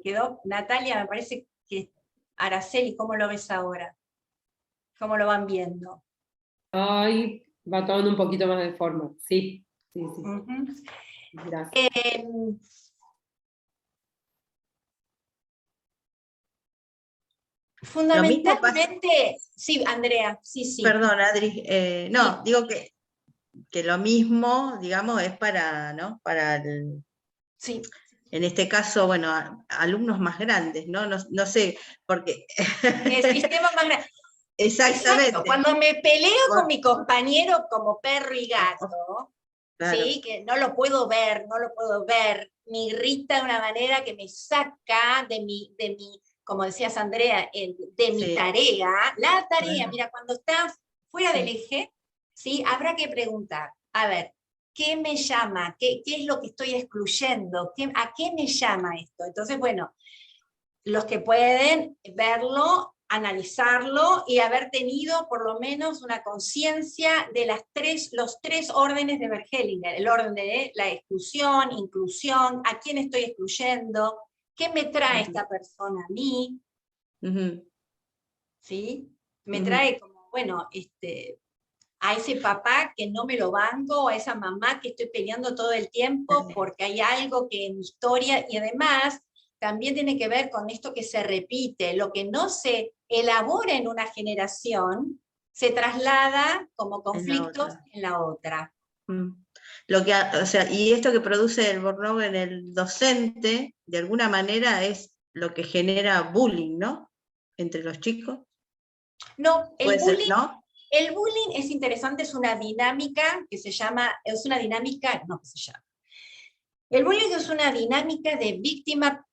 Quedó, Natalia, me parece que Araceli, ¿cómo lo ves ahora? ¿Cómo lo van viendo? Ay, Va tomando un poquito más de forma, sí. Ujú. Gracias. Fundamentalmente, sí, Andrea, sí. Perdón, Adri, no, Sí. digo que lo mismo, digamos, es para, ¿no? Para Sí. en este caso, bueno, alumnos más grandes, ¿no? No sé, porque... El sistema más grande. Exactamente. Exacto. Cuando me peleo con mi compañero como perro y gato, claro. ¿sí? Que no lo puedo ver, me irrita de una manera que me saca de mi como decías Andrea, de mi tarea. La tarea, mira, cuando estás fuera del eje, ¿sí? Habrá que preguntar, a ver, ¿qué me llama? ¿Qué es lo que estoy excluyendo? ¿A qué me llama esto? Entonces, bueno, los que pueden verlo, analizarlo y haber tenido por lo menos una conciencia de los tres órdenes de Bergelinger, el orden de la exclusión, inclusión, a quién estoy excluyendo, qué me trae esta persona a mí, ¿sí? Me trae como, bueno, a ese papá que no me lo banco, a esa mamá que estoy peleando todo el tiempo porque hay algo que en mi historia, y además también tiene que ver con esto que se repite, lo que no se elabora en una generación, se traslada como conflictos en la otra. O sea, y esto que produce el burnout en el docente, de alguna manera es lo que genera bullying, ¿no? Entre los chicos. No, el bullying, ¿no? El bullying es interesante, es una dinámica que se llama, el bullying es una dinámica de víctima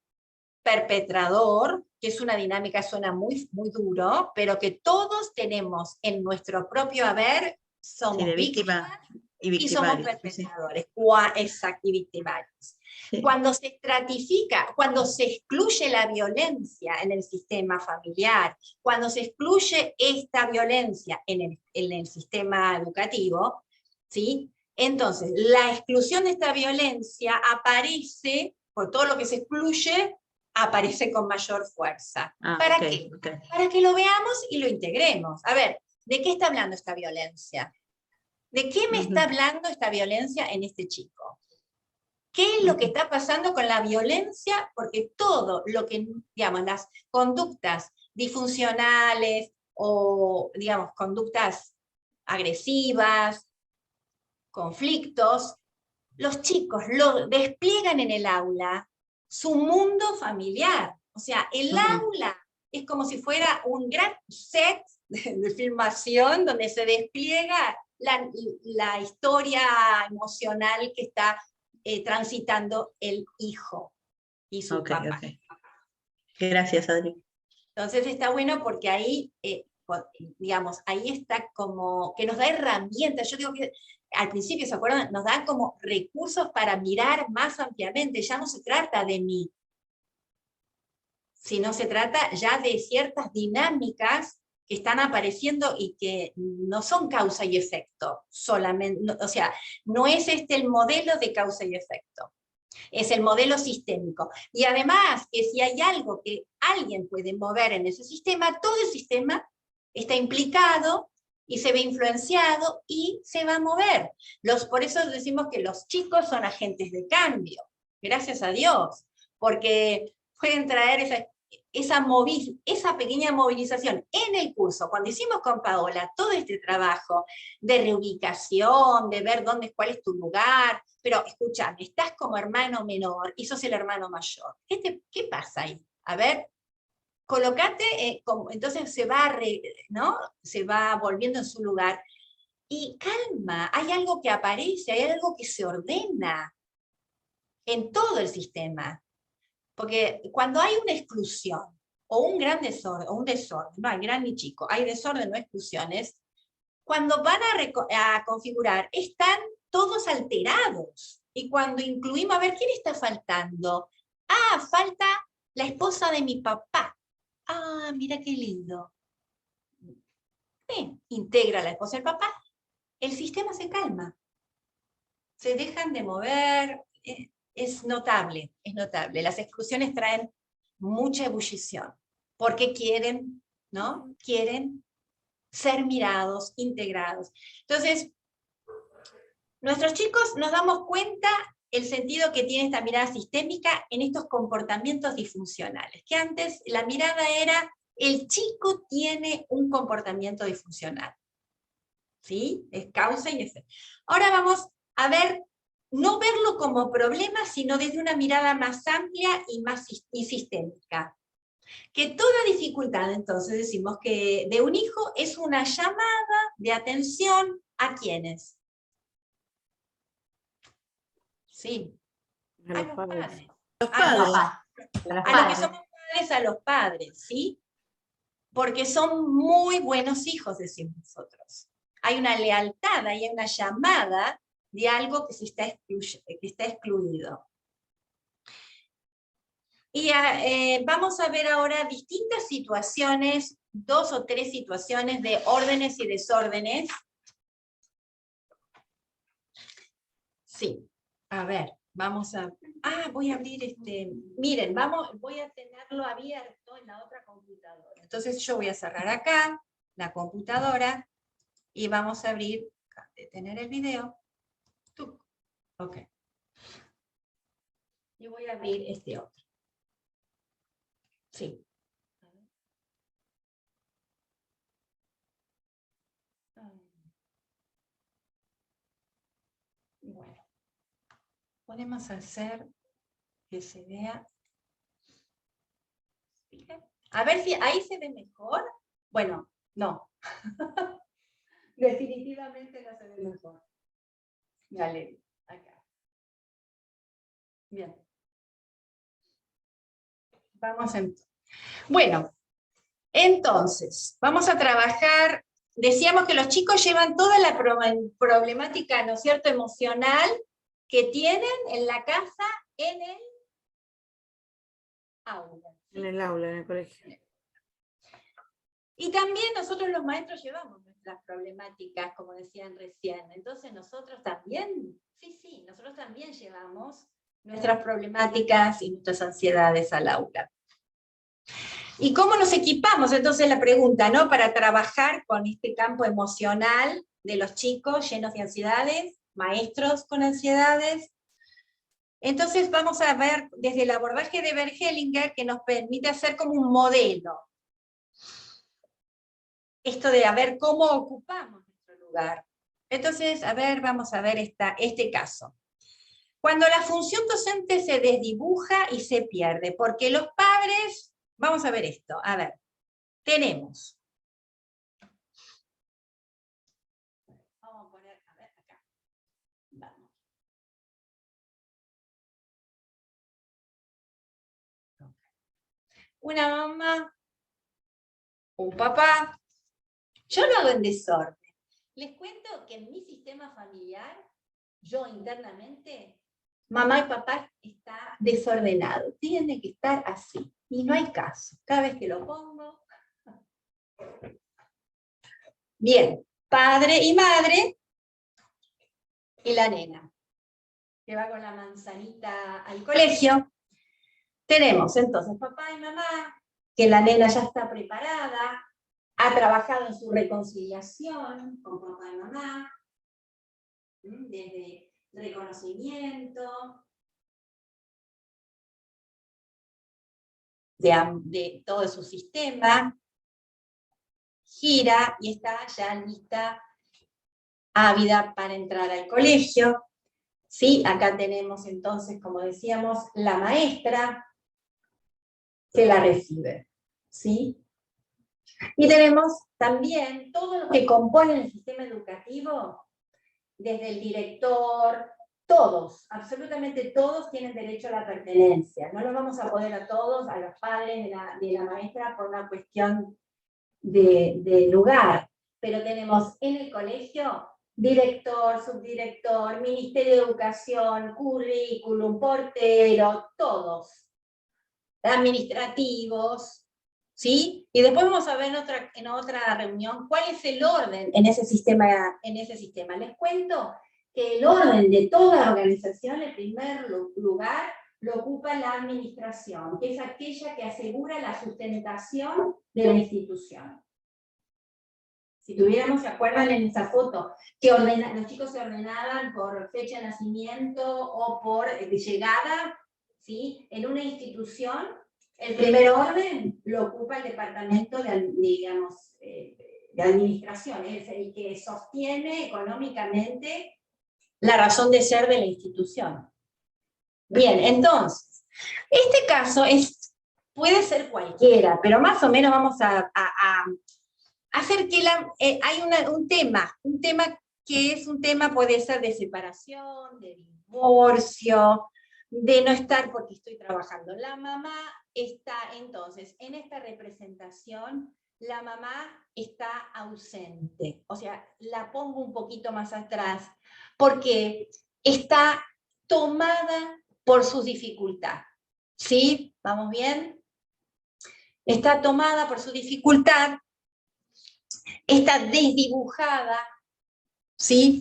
perpetrador, que es una dinámica, suena muy, muy duro, pero que todos tenemos en nuestro propio haber, somos de víctimas y somos perpetradores, exacto, y victimarios. Cuando se estratifica, cuando se excluye la violencia en el sistema familiar, cuando se excluye esta violencia en el sistema educativo, ¿sí? Entonces, la exclusión de esta violencia aparece, por todo lo que se excluye, aparece con mayor fuerza. ¿Para qué? Para que lo veamos y lo integremos. A ver, ¿de qué está hablando esta violencia? ¿De qué me está hablando esta violencia en este chico? ¿Qué es lo que está pasando con la violencia? Porque todo lo que, digamos, las conductas disfuncionales o, digamos, conductas agresivas, conflictos, los chicos lo despliegan en el aula, su mundo familiar. O sea, el aula es como si fuera un gran set de filmación donde se despliega la historia emocional que está transitando el hijo y su papá. Gracias, Adri. Entonces está bueno porque ahí, digamos, ahí está como, que nos da herramientas. Yo digo que al principio, ¿se acuerdan? Nos dan como recursos para mirar más ampliamente. Ya no se trata de mí, sino se trata ya de ciertas dinámicas que están apareciendo y que no son causa y efecto solamente, o sea, no es el modelo de causa y efecto, es el modelo sistémico. Y además, que si hay algo que alguien puede mover en ese sistema, todo el sistema está implicado y se ve influenciado y se va a mover. Por eso decimos que los chicos son agentes de cambio, gracias a Dios, porque pueden traer esa pequeña movilización en el curso. Cuando hicimos con Paola todo este trabajo de reubicación, de ver cuál es tu lugar, pero escúchame, estás como hermano menor y sos el hermano mayor. ¿Qué pasa ahí? A ver, colocate, entonces ¿no? Se va volviendo en su lugar. Y calma, hay algo que aparece, hay algo que se ordena en todo el sistema. Porque cuando hay una exclusión, o un gran desorden, o un desorden, no hay gran ni chico, hay desorden, no exclusiones, cuando van a configurar, están todos alterados. Y cuando incluimos, a ver, ¿quién está faltando? Ah, falta la esposa de mi papá. Ah, mira qué lindo. Integra la esposa del papá, el sistema se calma. Se dejan de mover, es notable, es notable. Las exclusiones traen mucha ebullición, porque quieren, ¿no? Quieren ser mirados, integrados. Entonces, Nuestros chicos nos damos cuenta el sentido que tiene esta mirada sistémica en estos comportamientos disfuncionales, que antes la mirada era, el chico tiene un comportamiento disfuncional. ¿Sí? Es causa y efecto. Ahora vamos a ver, no verlo como problema, sino desde una mirada más amplia y sistémica. Que toda dificultad, entonces, decimos que de un hijo es una llamada de atención ¿a quiénes? Sí. A los padres. A los que somos padres, a los padres, ¿sí? Porque son muy buenos hijos, decimos nosotros. Hay una lealtad, hay una llamada de algo que está excluido. Y vamos a ver ahora distintas situaciones, 2 o 3 situaciones de órdenes y desórdenes. Sí, a ver, vamos a... voy a abrir miren, voy a tenerlo abierto en la otra computadora. Entonces yo voy a cerrar acá la computadora y vamos a abrir, detener el video. Ok. Y voy a abrir este otro. Sí. Bueno. Podemos hacer que se vea. A ver si ahí se ve mejor. Bueno, no. Definitivamente no se ve mejor. Dale, acá. Bien. Vamos Bueno, entonces, vamos a trabajar. Decíamos que los chicos llevan toda la problemática, ¿no es cierto?, emocional que tienen en la casa, en el aula. En el aula, en el colegio. Y también nosotros los maestros llevamos nuestras problemáticas, como decían recién. Entonces nosotros también, sí, nosotros también llevamos nuestras problemáticas y nuestras ansiedades al aula. ¿Y cómo nos equipamos? Entonces la pregunta, ¿no? Para trabajar con este campo emocional de los chicos llenos de ansiedades, maestros con ansiedades. Entonces vamos a ver desde el abordaje de Bert-Hellinger, que nos permite hacer como un modelo. Esto de a ver cómo ocupamos nuestro lugar. Entonces, a ver, vamos a ver este caso. Cuando la función docente se desdibuja y se pierde, porque los padres, vamos a ver esto, a ver, tenemos. Vamos a poner, a ver, acá. Vamos. Una mamá, un papá. Yo lo hago en desorden. Les cuento que en mi sistema familiar, yo internamente, mamá y papá está desordenado. Tiene que estar así. Y no hay caso. Cada vez que lo pongo. Bien, padre y madre y la nena, que va con la manzanita al colegio. Tenemos entonces papá y mamá, que la nena ya está preparada, ha trabajado en su reconciliación con papá y mamá, desde reconocimiento, de todo su sistema, gira y está ya lista, ávida para entrar al colegio. ¿Sí? Acá tenemos entonces, como decíamos, la maestra que la recibe. ¿Sí? Y tenemos también todo lo que compone el sistema educativo, desde el director, todos, absolutamente todos tienen derecho a la pertenencia. No los vamos a poner a todos, a los padres de la maestra, por una cuestión de lugar, pero tenemos en el colegio director, subdirector, Ministerio de Educación, currículum, portero, todos, administrativos, ¿sí? Y después vamos a ver en otra reunión cuál es el orden en ese sistema. Les cuento que el orden de toda organización, en primer lugar, lo ocupa la administración, que es aquella que asegura la sustentación de la institución. Si tuviéramos, ¿se acuerdan en esa foto? Que los chicos se ordenaban por fecha de nacimiento o por llegada, ¿sí? En una institución, el primer orden lo ocupa el departamento de administración, es el que sostiene económicamente la razón de ser de la institución. Bien, entonces, este caso puede ser cualquiera, pero más o menos vamos a hacer que hay un tema que es un tema, puede ser de separación, de divorcio, de no estar porque estoy trabajando. La mamá está entonces, en esta representación, la mamá está ausente. O sea, la pongo un poquito más atrás, porque está tomada por su dificultad. ¿Sí? ¿Vamos bien? Está tomada por su dificultad, está desdibujada, ¿sí?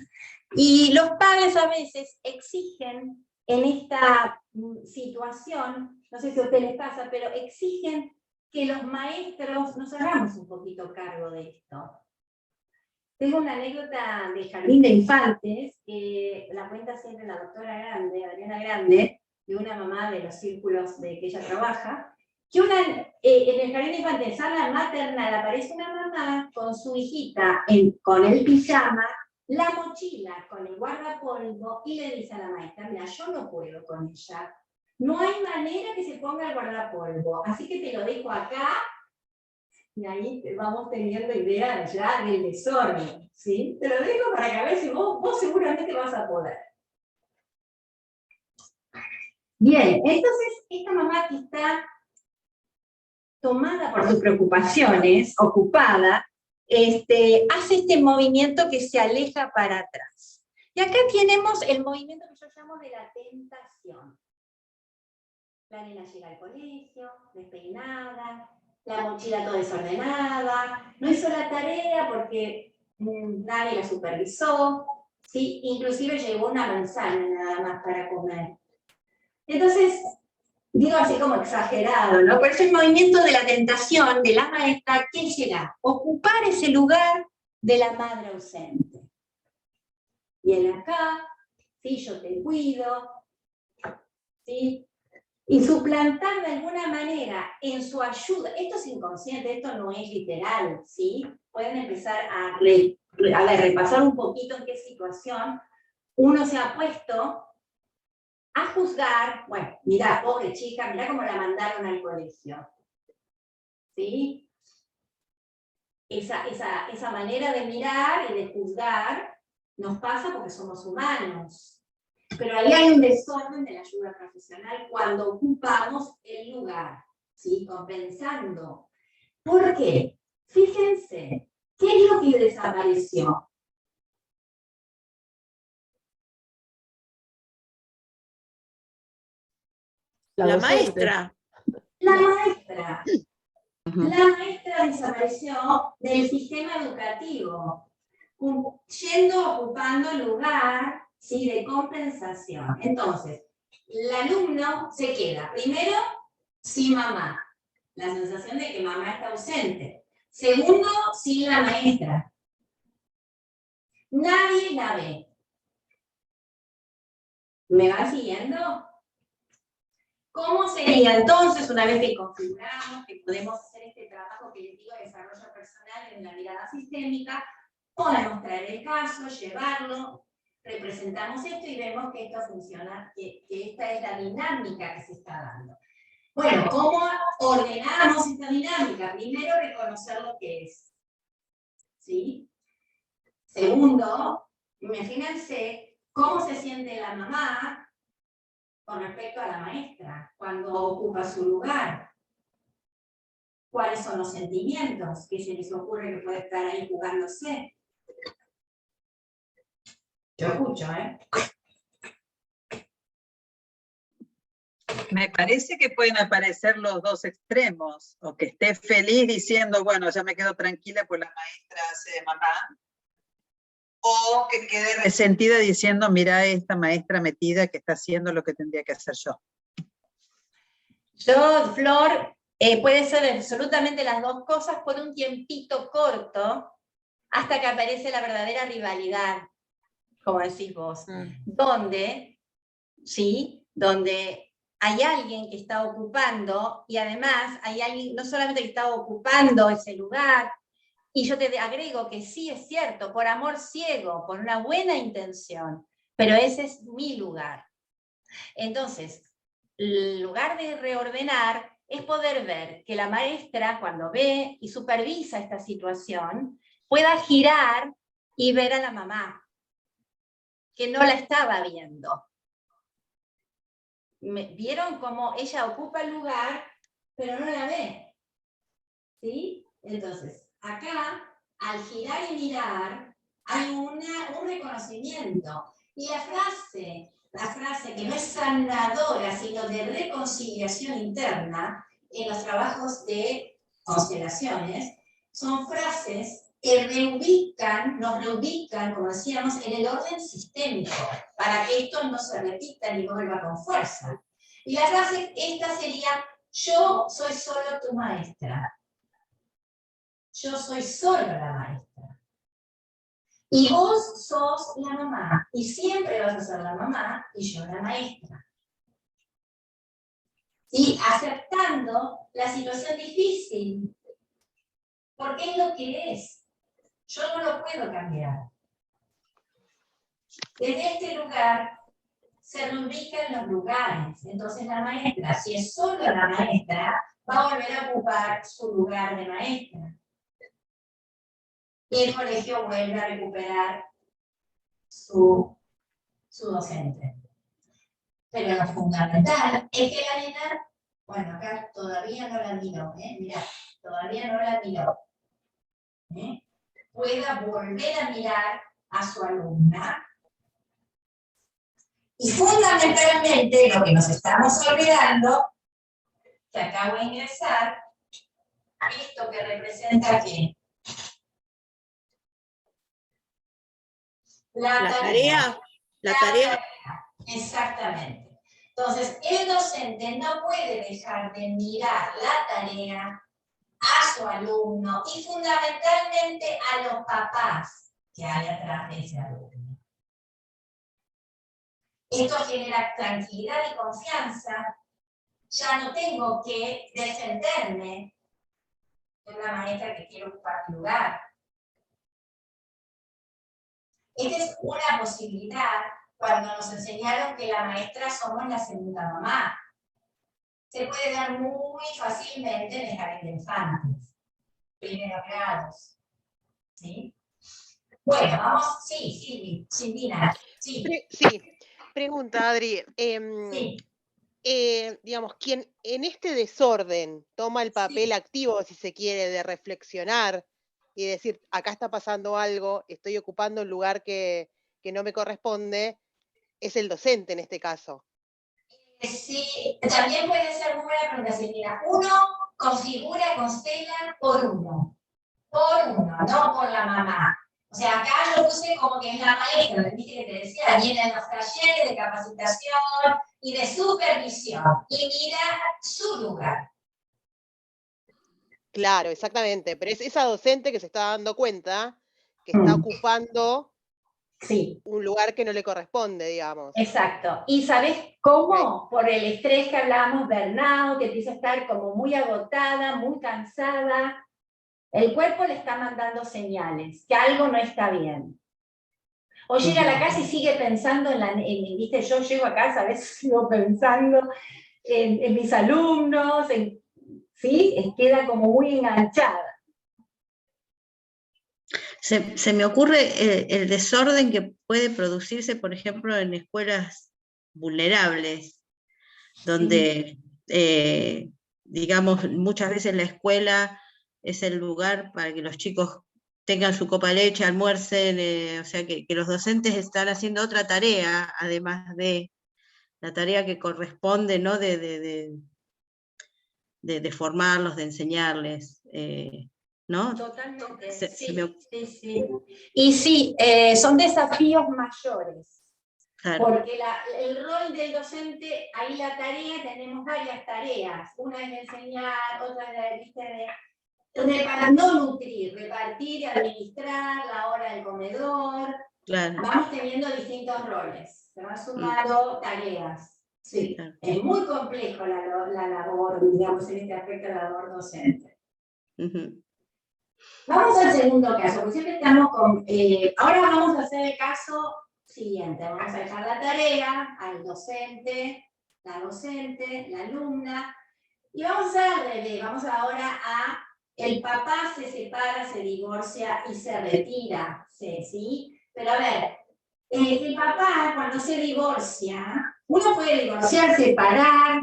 Y los padres a veces exigen en esta situación, no sé si a ustedes les pasa, pero exigen que los maestros nos hagamos un poquito cargo de esto. Tengo una anécdota de jardín de infantes, que la cuenta siempre la doctora Grande, Adriana Grande, de una mamá de los círculos de que ella trabaja, que en el jardín de infantes, sala maternal, aparece una mamá con su hijita con el pijama, la mochila con el guardapolvo, y le dice a la maestra, mira, yo no puedo con ella, no hay manera que se ponga el guardapolvo, así que te lo dejo acá, y ahí vamos teniendo idea ya del desorden, ¿sí? Te lo dejo para que a ver si vos seguramente vas a poder. Bien, entonces esta mamá que está tomada por sus preocupaciones, ocupada, hace este movimiento que se aleja para atrás. Y acá tenemos el movimiento que yo llamo de la tentación. La nena llega al colegio, despeinada, la mochila toda desordenada, no hizo la tarea porque nadie la supervisó, ¿sí? Inclusive llevó una manzana nada más para comer. Entonces, digo así como exagerado, ¿no? Por eso el movimiento de la tentación de la maestra, ¿qué será? Ocupar ese lugar de la madre ausente. Viene acá, ¿sí? Yo te cuido, ¿sí? Y suplantar de alguna manera en su ayuda, esto es inconsciente, esto no es literal, ¿sí? Pueden empezar a repasar un poquito en qué situación uno se ha puesto a juzgar, bueno, mirá, pobre chica, mirá cómo la mandaron al colegio. ¿Sí? Esa manera de mirar y de juzgar nos pasa porque somos humanos. Pero ahí hay un desorden de la ayuda profesional cuando ocupamos el lugar, ¿sí? Compensando. ¿Por qué? Fíjense, ¿qué es lo que desapareció? La maestra. La maestra. La maestra desapareció del sistema educativo, ocupando el lugar, ¿sí? De compensación. Entonces, el alumno se queda, primero, sin mamá. La sensación de que mamá está ausente. Segundo, sin la maestra. Nadie la ve. ¿Me van siguiendo? ¿Cómo sería entonces, una vez que configuramos que podemos hacer este trabajo que les digo de desarrollo personal en la mirada sistémica? Podemos traer el caso, llevarlo, representamos esto y vemos que esto funciona, que esta es la dinámica que se está dando. Bueno, ¿cómo ordenamos esta dinámica? Primero, reconocer lo que es. ¿Sí? Segundo, imagínense cómo se siente la mamá con respecto a la maestra, cuando ocupa su lugar. ¿Cuáles son los sentimientos que se les ocurre que puede estar ahí jugándose? Yo escucho, ¿eh? Me parece que pueden aparecer los dos extremos, o que esté feliz diciendo, bueno, ya me quedo tranquila pues la maestra hace de mamá, o que quede resentida diciendo, mira esta maestra metida que está haciendo lo que tendría que hacer yo. Yo, Flor, puede ser absolutamente las dos cosas por un tiempito corto, hasta que aparece la verdadera rivalidad, como decís vos, donde, ¿sí? Donde hay alguien que está ocupando, y además hay alguien no solamente que está ocupando ese lugar, y yo te agrego que sí es cierto, por amor ciego, por una buena intención, pero ese es mi lugar. Entonces, el lugar de reordenar es poder ver que la maestra, cuando ve y supervisa esta situación, pueda girar y ver a la mamá, que no la estaba viendo. ¿Vieron cómo ella ocupa el lugar, pero no la ve? ¿Sí? Entonces, acá, al girar y mirar, hay un reconocimiento. Y la frase que no es sanadora, sino de reconciliación interna, en los trabajos de constelaciones, son frases que nos reubican, como decíamos, en el orden sistémico, para que esto no se repita ni vuelva con fuerza. Y la frase esta sería: yo soy solo tu maestra. Yo soy solo la maestra. Y vos sos la mamá. Y siempre vas a ser la mamá y yo la maestra. ¿Sí? Aceptando la situación difícil. Porque es lo que es. Yo no lo puedo cambiar. Desde este lugar se reubican los lugares. Entonces la maestra, si es solo la maestra, va a volver a ocupar su lugar de maestra. Y el colegio vuelve a recuperar su docente. Pero lo fundamental es que la nena, bueno, acá todavía no la miro, mirá, todavía no la miro, pueda volver a mirar a su alumna. Y fundamentalmente, lo que nos estamos olvidando, que acabo de ingresar, esto que representa ¿qué? La tarea. Exactamente. Entonces, el docente no puede dejar de mirar la tarea a su alumno y fundamentalmente a los papás que hay atrás de ese alumno. Esto genera tranquilidad y confianza. Ya no tengo que defenderme de una maestra que quiere ocupar mi lugar. Esta es una posibilidad cuando nos enseñaron que la maestra somos la segunda mamá. Se puede dar muy fácilmente en el jardín de infantes, primeros grados. ¿Sí? Bueno, vamos, sí, Silvina. Sí. Sí, pregunta, Adri. Sí. Digamos, quien en este desorden toma el papel activo, si se quiere, de reflexionar y decir, acá está pasando algo, estoy ocupando un lugar que no me corresponde, es el docente en este caso. Sí, también puede ser muy buena pregunta, Silvina. Uno configura, constela por uno, no por la mamá. O sea, acá yo puse como que es la maestra, viste que te decía, vienen los talleres de capacitación y de supervisión, y mira su lugar. Claro, exactamente, pero es esa docente que se está dando cuenta que está ocupando un lugar que no le corresponde, digamos. Exacto. ¿Y sabés cómo? Por el estrés que hablábamos, burnout, que empieza a estar como muy agotada, muy cansada. El cuerpo le está mandando señales, que algo no está bien. O llega a la casa y sigue pensando viste, yo llego a casa, a veces sigo pensando en mis alumnos, ¿sí? Queda como muy enganchada. Se me ocurre el desorden que puede producirse, por ejemplo, en escuelas vulnerables, donde, digamos, muchas veces la escuela es el lugar para que los chicos tengan su copa de leche, almuercen, o sea, que los docentes están haciendo otra tarea, además de la tarea que corresponde, ¿no? de formarlos, de enseñarles, ¿no? Totalmente, sí. Y sí, son desafíos mayores. Claro. Porque el rol del docente, ahí la tarea, tenemos varias tareas. Una es de enseñar, otra es de no nutrir, repartir y administrar la hora del comedor. Claro. Vamos teniendo distintos roles, se van sumando tareas. Sí, Claro. es muy complejo la labor, digamos, en este aspecto de la labor docente. Vamos al segundo caso, porque siempre estamos con... ahora vamos a hacer el caso siguiente. Vamos a dejar la tarea al docente, la alumna, y vamos a hacer al revés. Vamos ahora a... El papá se separa, se divorcia y se retira, ¿sí? Pero a ver, el papá cuando se divorcia, uno puede divorciar, separar,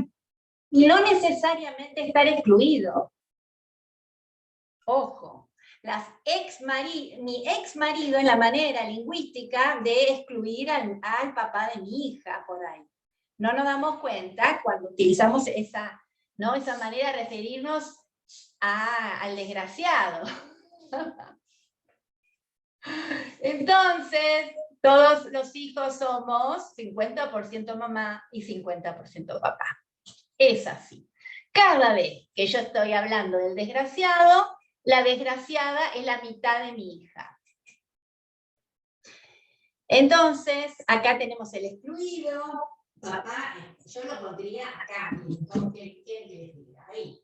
y no necesariamente estar excluido. Ojo, mi ex marido es la manera lingüística de excluir al papá de mi hija por ahí. No nos damos cuenta cuando utilizamos esa manera de referirnos al desgraciado. Entonces, todos los hijos somos 50% mamá y 50% papá. Es así. Cada vez que yo estoy hablando del desgraciado, la desgraciada es la mitad de mi hija. Entonces, acá tenemos el excluido, papá, yo lo pondría acá, ¿quién les diga? Ahí.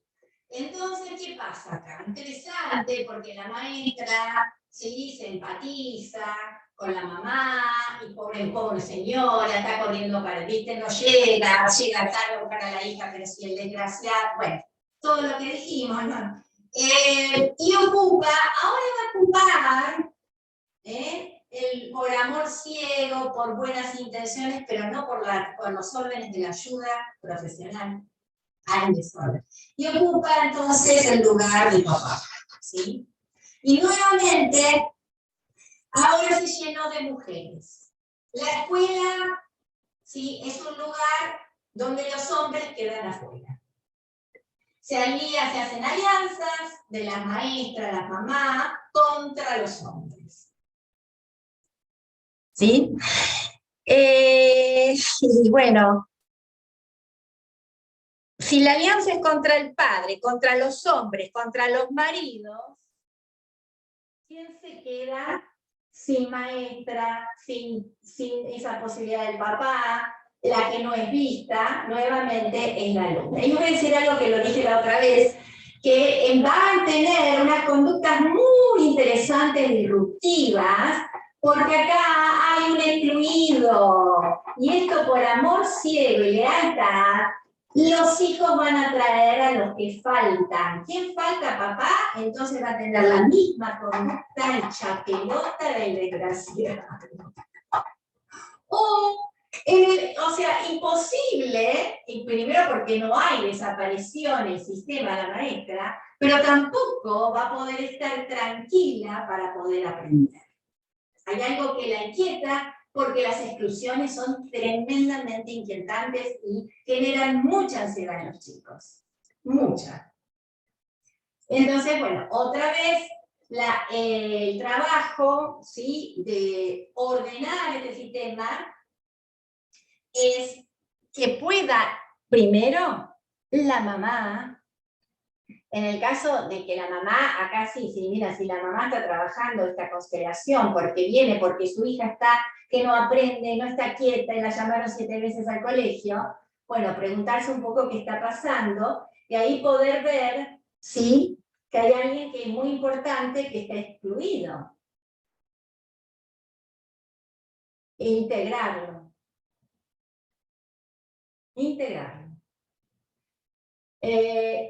Entonces, ¿qué pasa acá? Interesante, porque la maestra ¿sí? Se empatiza con la mamá, y pobre señora, está corriendo para, viste, no llega tarde a buscar a la hija, pero si el desgraciado, bueno, todo lo que dijimos, ¿no? Y ocupa, ahora va a ocupar, por amor ciego, por buenas intenciones, pero no por los órdenes de la ayuda profesional al desorden. Y ocupa entonces el lugar del papá, ¿sí? Y nuevamente, ahora se llenó de mujeres. La escuela, ¿sí? Es un lugar donde los hombres quedan afuera. Se hacen alianzas de las maestras, las mamás, contra los hombres. ¿Sí? Y bueno, si la alianza es contra el padre, contra los hombres, contra los maridos, ¿quién se queda sin maestra, sin esa posibilidad del papá? La que no es vista, nuevamente, es la alumna. Y voy a decir algo que lo dije la otra vez, que va a tener unas conductas muy interesantes, disruptivas, porque acá hay un excluido, y esto por amor ciego y lealtad, los hijos van a traer a los que faltan. ¿Quién falta, papá? Entonces va a tener la misma conducta hecha pelota del desgraciado. O sea, imposible, y primero porque no hay desaparición en el sistema de la maestra, pero tampoco va a poder estar tranquila para poder aprender. Hay algo que la inquieta, porque las exclusiones son tremendamente inquietantes y generan mucha ansiedad en los chicos. Mucha. Entonces, bueno, otra vez, el trabajo, ¿sí? De ordenar este sistema es que pueda, primero, la mamá, en el caso de que la mamá, acá sí, mira, si la mamá está trabajando esta constelación porque su hija está, que no aprende, no está quieta y la llamaron 7 veces al colegio, bueno, preguntarse un poco qué está pasando y ahí poder ver, sí, que hay alguien que es muy importante que está excluido. E integrarlo.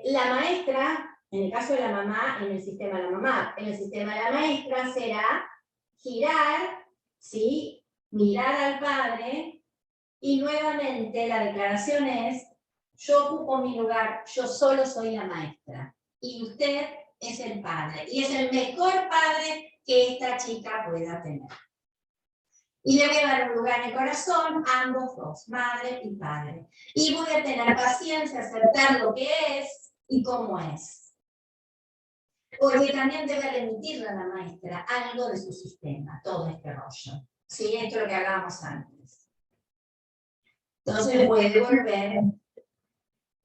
La maestra, en el caso de la mamá, en el sistema de la mamá, en el sistema de la maestra será girar, ¿sí? Mirar al padre, y nuevamente la declaración es: yo ocupo mi lugar, yo solo soy la maestra, y usted es el padre, y es el mejor padre que esta chica pueda tener. Y le voy a dar un lugar en el corazón, ambos dos, madre y padre. Y voy a tener paciencia, aceptar lo que es y cómo es. Porque también debe remitirle a la maestra algo de su sistema, todo este rollo. ¿Sí? Esto es lo que hablábamos antes. Entonces puede volver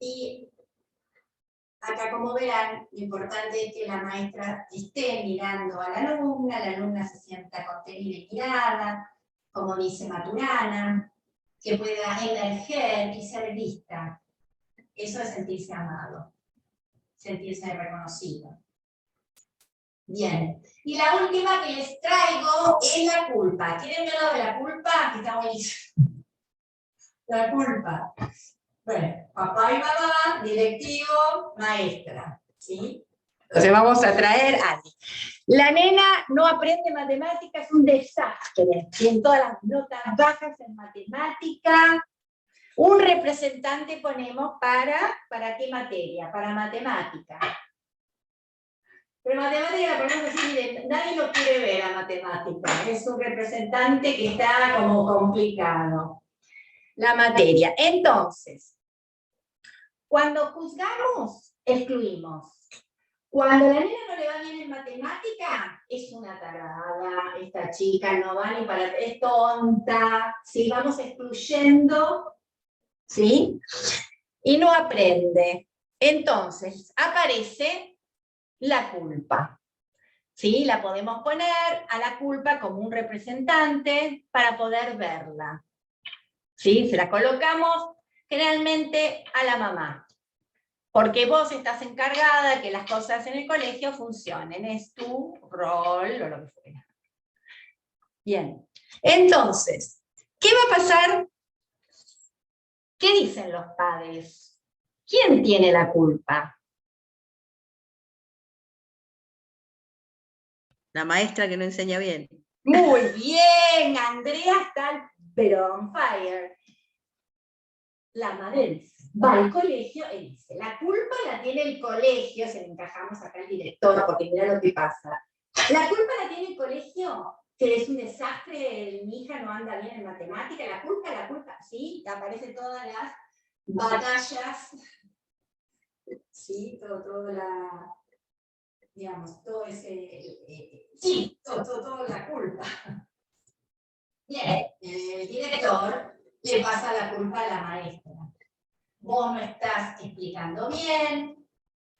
y Acá, como verán, lo importante es que la maestra esté mirando a la alumna se sienta contenida y mirada, como dice Maturana, que pueda emerger y ser vista. Eso es sentirse amado, sentirse reconocido. Bien, y la última que les traigo es la culpa. ¿Quieren ver lo de la culpa? Que está buenísimo. La culpa. Bueno, papá y mamá, directivo, maestra, ¿sí? Entonces vamos a traer a Ali. La nena no aprende matemáticas, es un desastre. Tiene todas las notas bajas en matemática. Un representante ponemos ¿para qué materia? Para matemática. Pero matemática la ponemos así, miren, nadie lo quiere ver a matemática. Es un representante que está como complicado. La materia. Entonces, cuando juzgamos, excluimos. Cuando a la nena no le va bien en matemática, es una tarada, esta chica no va ni para... es tonta, ¿sí? Vamos excluyendo, ¿sí? Y no aprende. Entonces, aparece la culpa. ¿Sí? La podemos poner a la culpa como un representante para poder verla. ¿Sí? Se la colocamos generalmente a la mamá. Porque vos estás encargada de que las cosas en el colegio funcionen. Es tu rol o lo que fuera. Bien. Entonces, ¿qué va a pasar? ¿Qué dicen los padres? ¿Quién tiene la culpa? La maestra que no enseña bien. Muy bien, Andrea está pero on fire. La madre va al colegio y dice, la culpa la tiene el colegio, se le encajamos acá al director, porque mira lo que pasa. La culpa la tiene el colegio, que es un desastre, mi hija no anda bien en matemática, la culpa, sí, aparecen todas las batallas, sí, toda la, digamos, todo ese, sí, toda la culpa. Bien, el director le pasa la culpa a la maestra. Vos no estás explicando bien,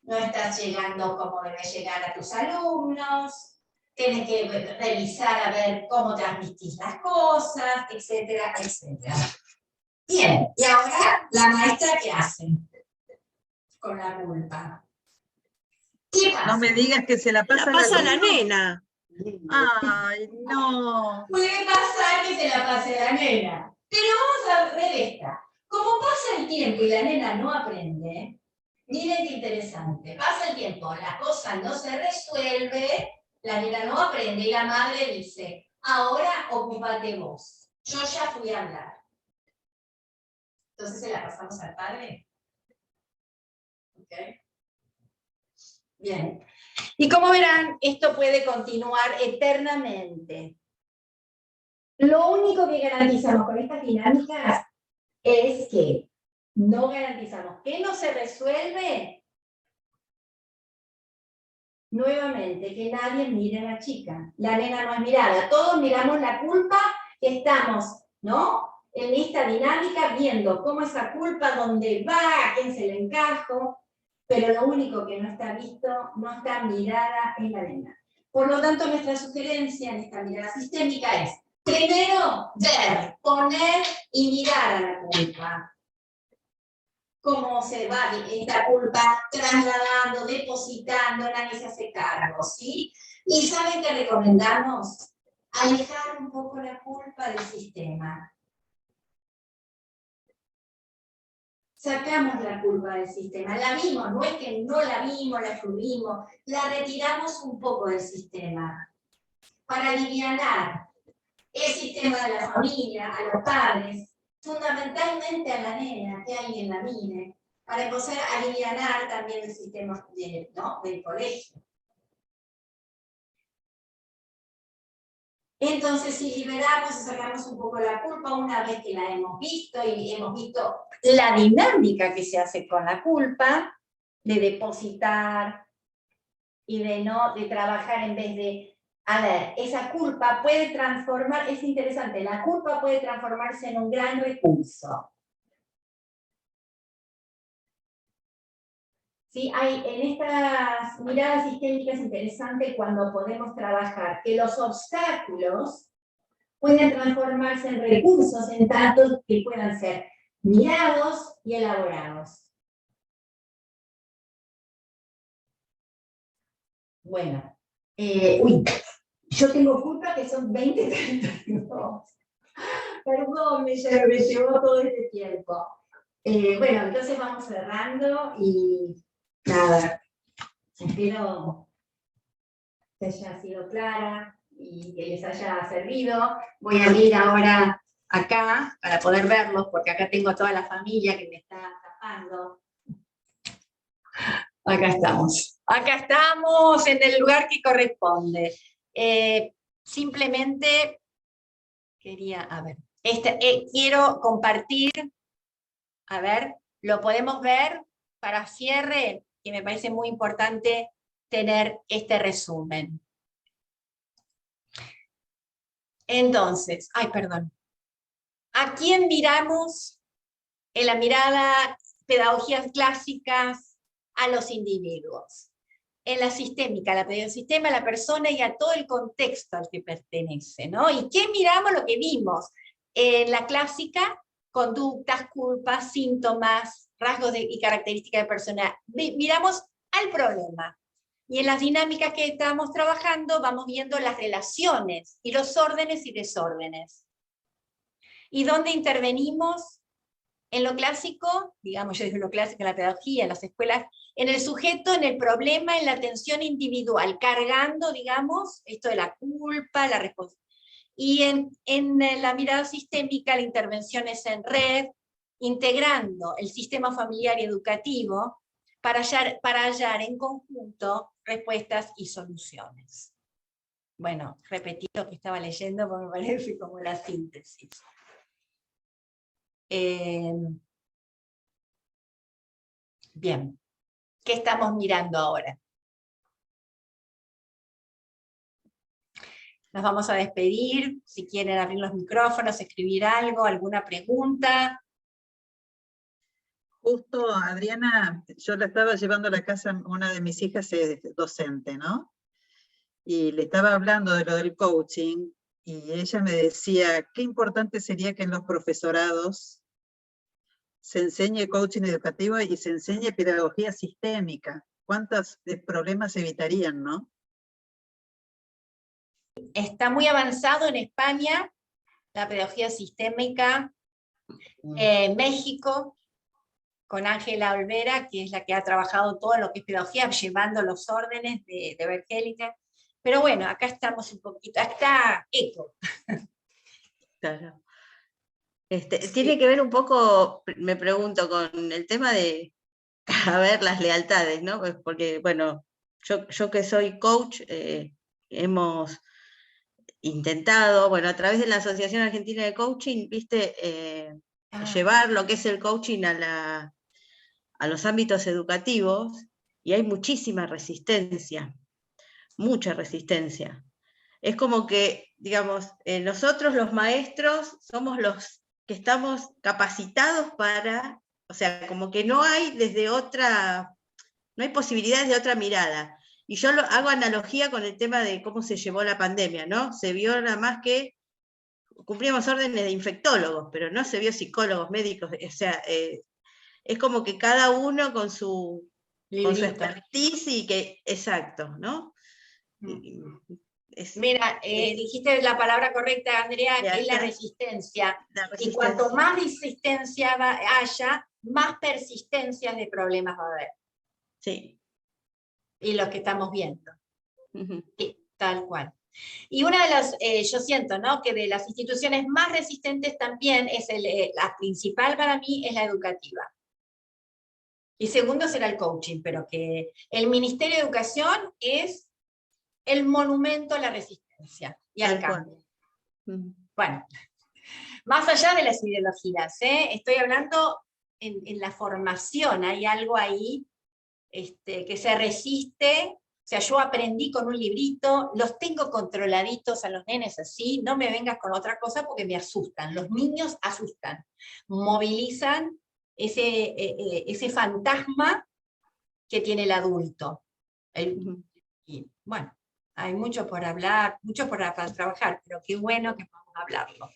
no estás llegando como debes llegar a tus alumnos, tienes que revisar a ver cómo transmitís las cosas, etcétera, etcétera. Bien, y ahora la maestra, ¿qué hace con la culpa? ¿Qué pasa? No me digas que se la pasa, a la nena. Ay, no. Puede pasar que se la pase a la nena, pero vamos a ver esta. Como pasa el tiempo y la nena no aprende, miren qué interesante, pasa el tiempo, la cosa no se resuelve, la nena no aprende y la madre dice, ahora ocúpate vos, yo ya fui a hablar. Entonces se la pasamos al padre. ¿Ok? Bien. Y como verán, esto puede continuar eternamente. Lo único que garantizamos con estas dinámicas es que no garantizamos que no se resuelve, nuevamente, que nadie mire a la chica. La nena no es mirada. Todos miramos la culpa, estamos, ¿no? En esta dinámica viendo cómo esa culpa, dónde va, a quién se le encajo, pero lo único que no está visto, no está mirada en la nena. Por lo tanto, nuestra sugerencia en esta mirada sistémica es, primero, ver, poner y mirar a la culpa. Cómo se va esta culpa trasladando, depositando, nadie se hace cargo, ¿sí? Y ¿saben qué recomendamos? Alejar un poco la culpa del sistema. Sacamos la culpa del sistema, la vimos, no es que no la vimos, la excluimos, la retiramos un poco del sistema para alivianar el sistema de la familia, a los padres, fundamentalmente a la nena, que alguien la mire, para empezar a alivianar también el sistema del colegio. Entonces, si liberamos y sacamos un poco la culpa, una vez que la hemos visto y hemos visto la dinámica que se hace con la culpa, de depositar y de trabajar en vez de... A ver, esa culpa puede transformar, es interesante, la culpa puede transformarse en un gran recurso. Sí, hay en estas miradas sistémicas es interesante cuando podemos trabajar que los obstáculos pueden transformarse en recursos, en tanto que puedan ser mirados y elaborados. Bueno, yo tengo culpa que son 20:32. Perdón, me llevó todo este tiempo. Bueno, entonces vamos cerrando y nada, espero que haya sido clara y que les haya servido. Voy a ir ahora acá para poder verlos, porque acá tengo toda la familia que me está tapando. Acá estamos en el lugar que corresponde. Simplemente quería, quiero compartir, a ver, lo podemos ver para cierre, que me parece muy importante tener este resumen. Entonces, perdón. ¿A quién miramos en la mirada pedagogías clásicas? A los individuos. En la sistémica, la pedagogía a la persona y a todo el contexto al que pertenece, ¿no? ¿Y qué miramos? Lo que vimos en la clásica: conductas, culpas, síntomas, rasgos y características de persona. Miramos al problema. Y en las dinámicas que estamos trabajando vamos viendo las relaciones y los órdenes y desórdenes. ¿Y dónde intervenimos? En lo clásico, digamos, yo digo lo clásico en la pedagogía, en las escuelas, en el sujeto, en el problema, en la atención individual, cargando, digamos, esto de la culpa, la responsabilidad. Y en la mirada sistémica, la intervención es en red, integrando el sistema familiar y educativo para hallar en conjunto respuestas y soluciones. Bueno, repetí lo que estaba leyendo porque me parece como la síntesis. Bien, ¿qué estamos mirando ahora? Nos vamos a despedir, si quieren abrir los micrófonos, escribir algo, alguna pregunta. Justo, Adriana, yo la estaba llevando a la casa, una de mis hijas es docente, ¿no? Y le estaba hablando de lo del coaching, y ella me decía, qué importante sería que en los profesorados se enseñe coaching educativo y se enseñe pedagogía sistémica. ¿Cuántos problemas se evitarían, no? Está muy avanzado en España la pedagogía sistémica. México, con Ángela Olvera, que es la que ha trabajado todo lo que es pedagogía, llevando los órdenes de Bergelinger. Pero bueno, acá estamos un poquito, está eco. Claro. Tiene que ver un poco, me pregunto, con el tema de, a ver, las lealtades, ¿no? Porque, bueno, yo que soy coach, hemos intentado, bueno, a través de la Asociación Argentina de Coaching, viste, llevar lo que es el coaching a los ámbitos educativos, y hay muchísima resistencia, mucha resistencia. Es como que, digamos, nosotros los maestros somos los que estamos capacitados para, o sea, como que no hay no hay posibilidades de otra mirada. Y yo hago analogía con el tema de cómo se llevó la pandemia, ¿no? Se vio nada más que cumplíamos órdenes de infectólogos, pero no se vio psicólogos, médicos, o sea, es como que cada uno con su expertise y que, exacto, ¿no? Mira, dijiste la palabra correcta, Andrea, que es la resistencia. Y cuanto más resistencia haya, más persistencias de problemas va a haber. Sí. Y los que estamos viendo. Sí, tal cual. Y una de las, yo siento, ¿no?, que de las instituciones más resistentes también es la principal para mí es la educativa. Y segundo será el coaching, pero que el Ministerio de Educación es el monumento a la resistencia y al cambio. Bueno, más allá de las ideologías, estoy hablando en la formación, hay algo ahí que se resiste. O sea, yo aprendí con un librito, los tengo controladitos a los nenes así, no me vengas con otra cosa porque me asustan. Los niños asustan, movilizan ese fantasma que tiene el adulto. Y bueno, hay mucho por hablar, mucho para trabajar, pero qué bueno que podamos hablarlo.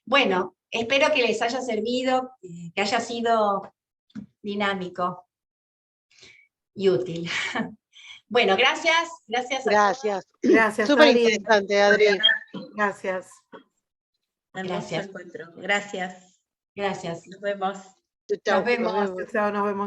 Bueno, espero que les haya servido, que haya sido dinámico y útil. Bueno, gracias. Gracias. Gracias, Súper Adri. interesante, Adri. Gracias. Hermoso Gracias. encuentro. Gracias. Gracias. Nos vemos. Chau, Nos vemos. nos vemos. Chao, nos vemos.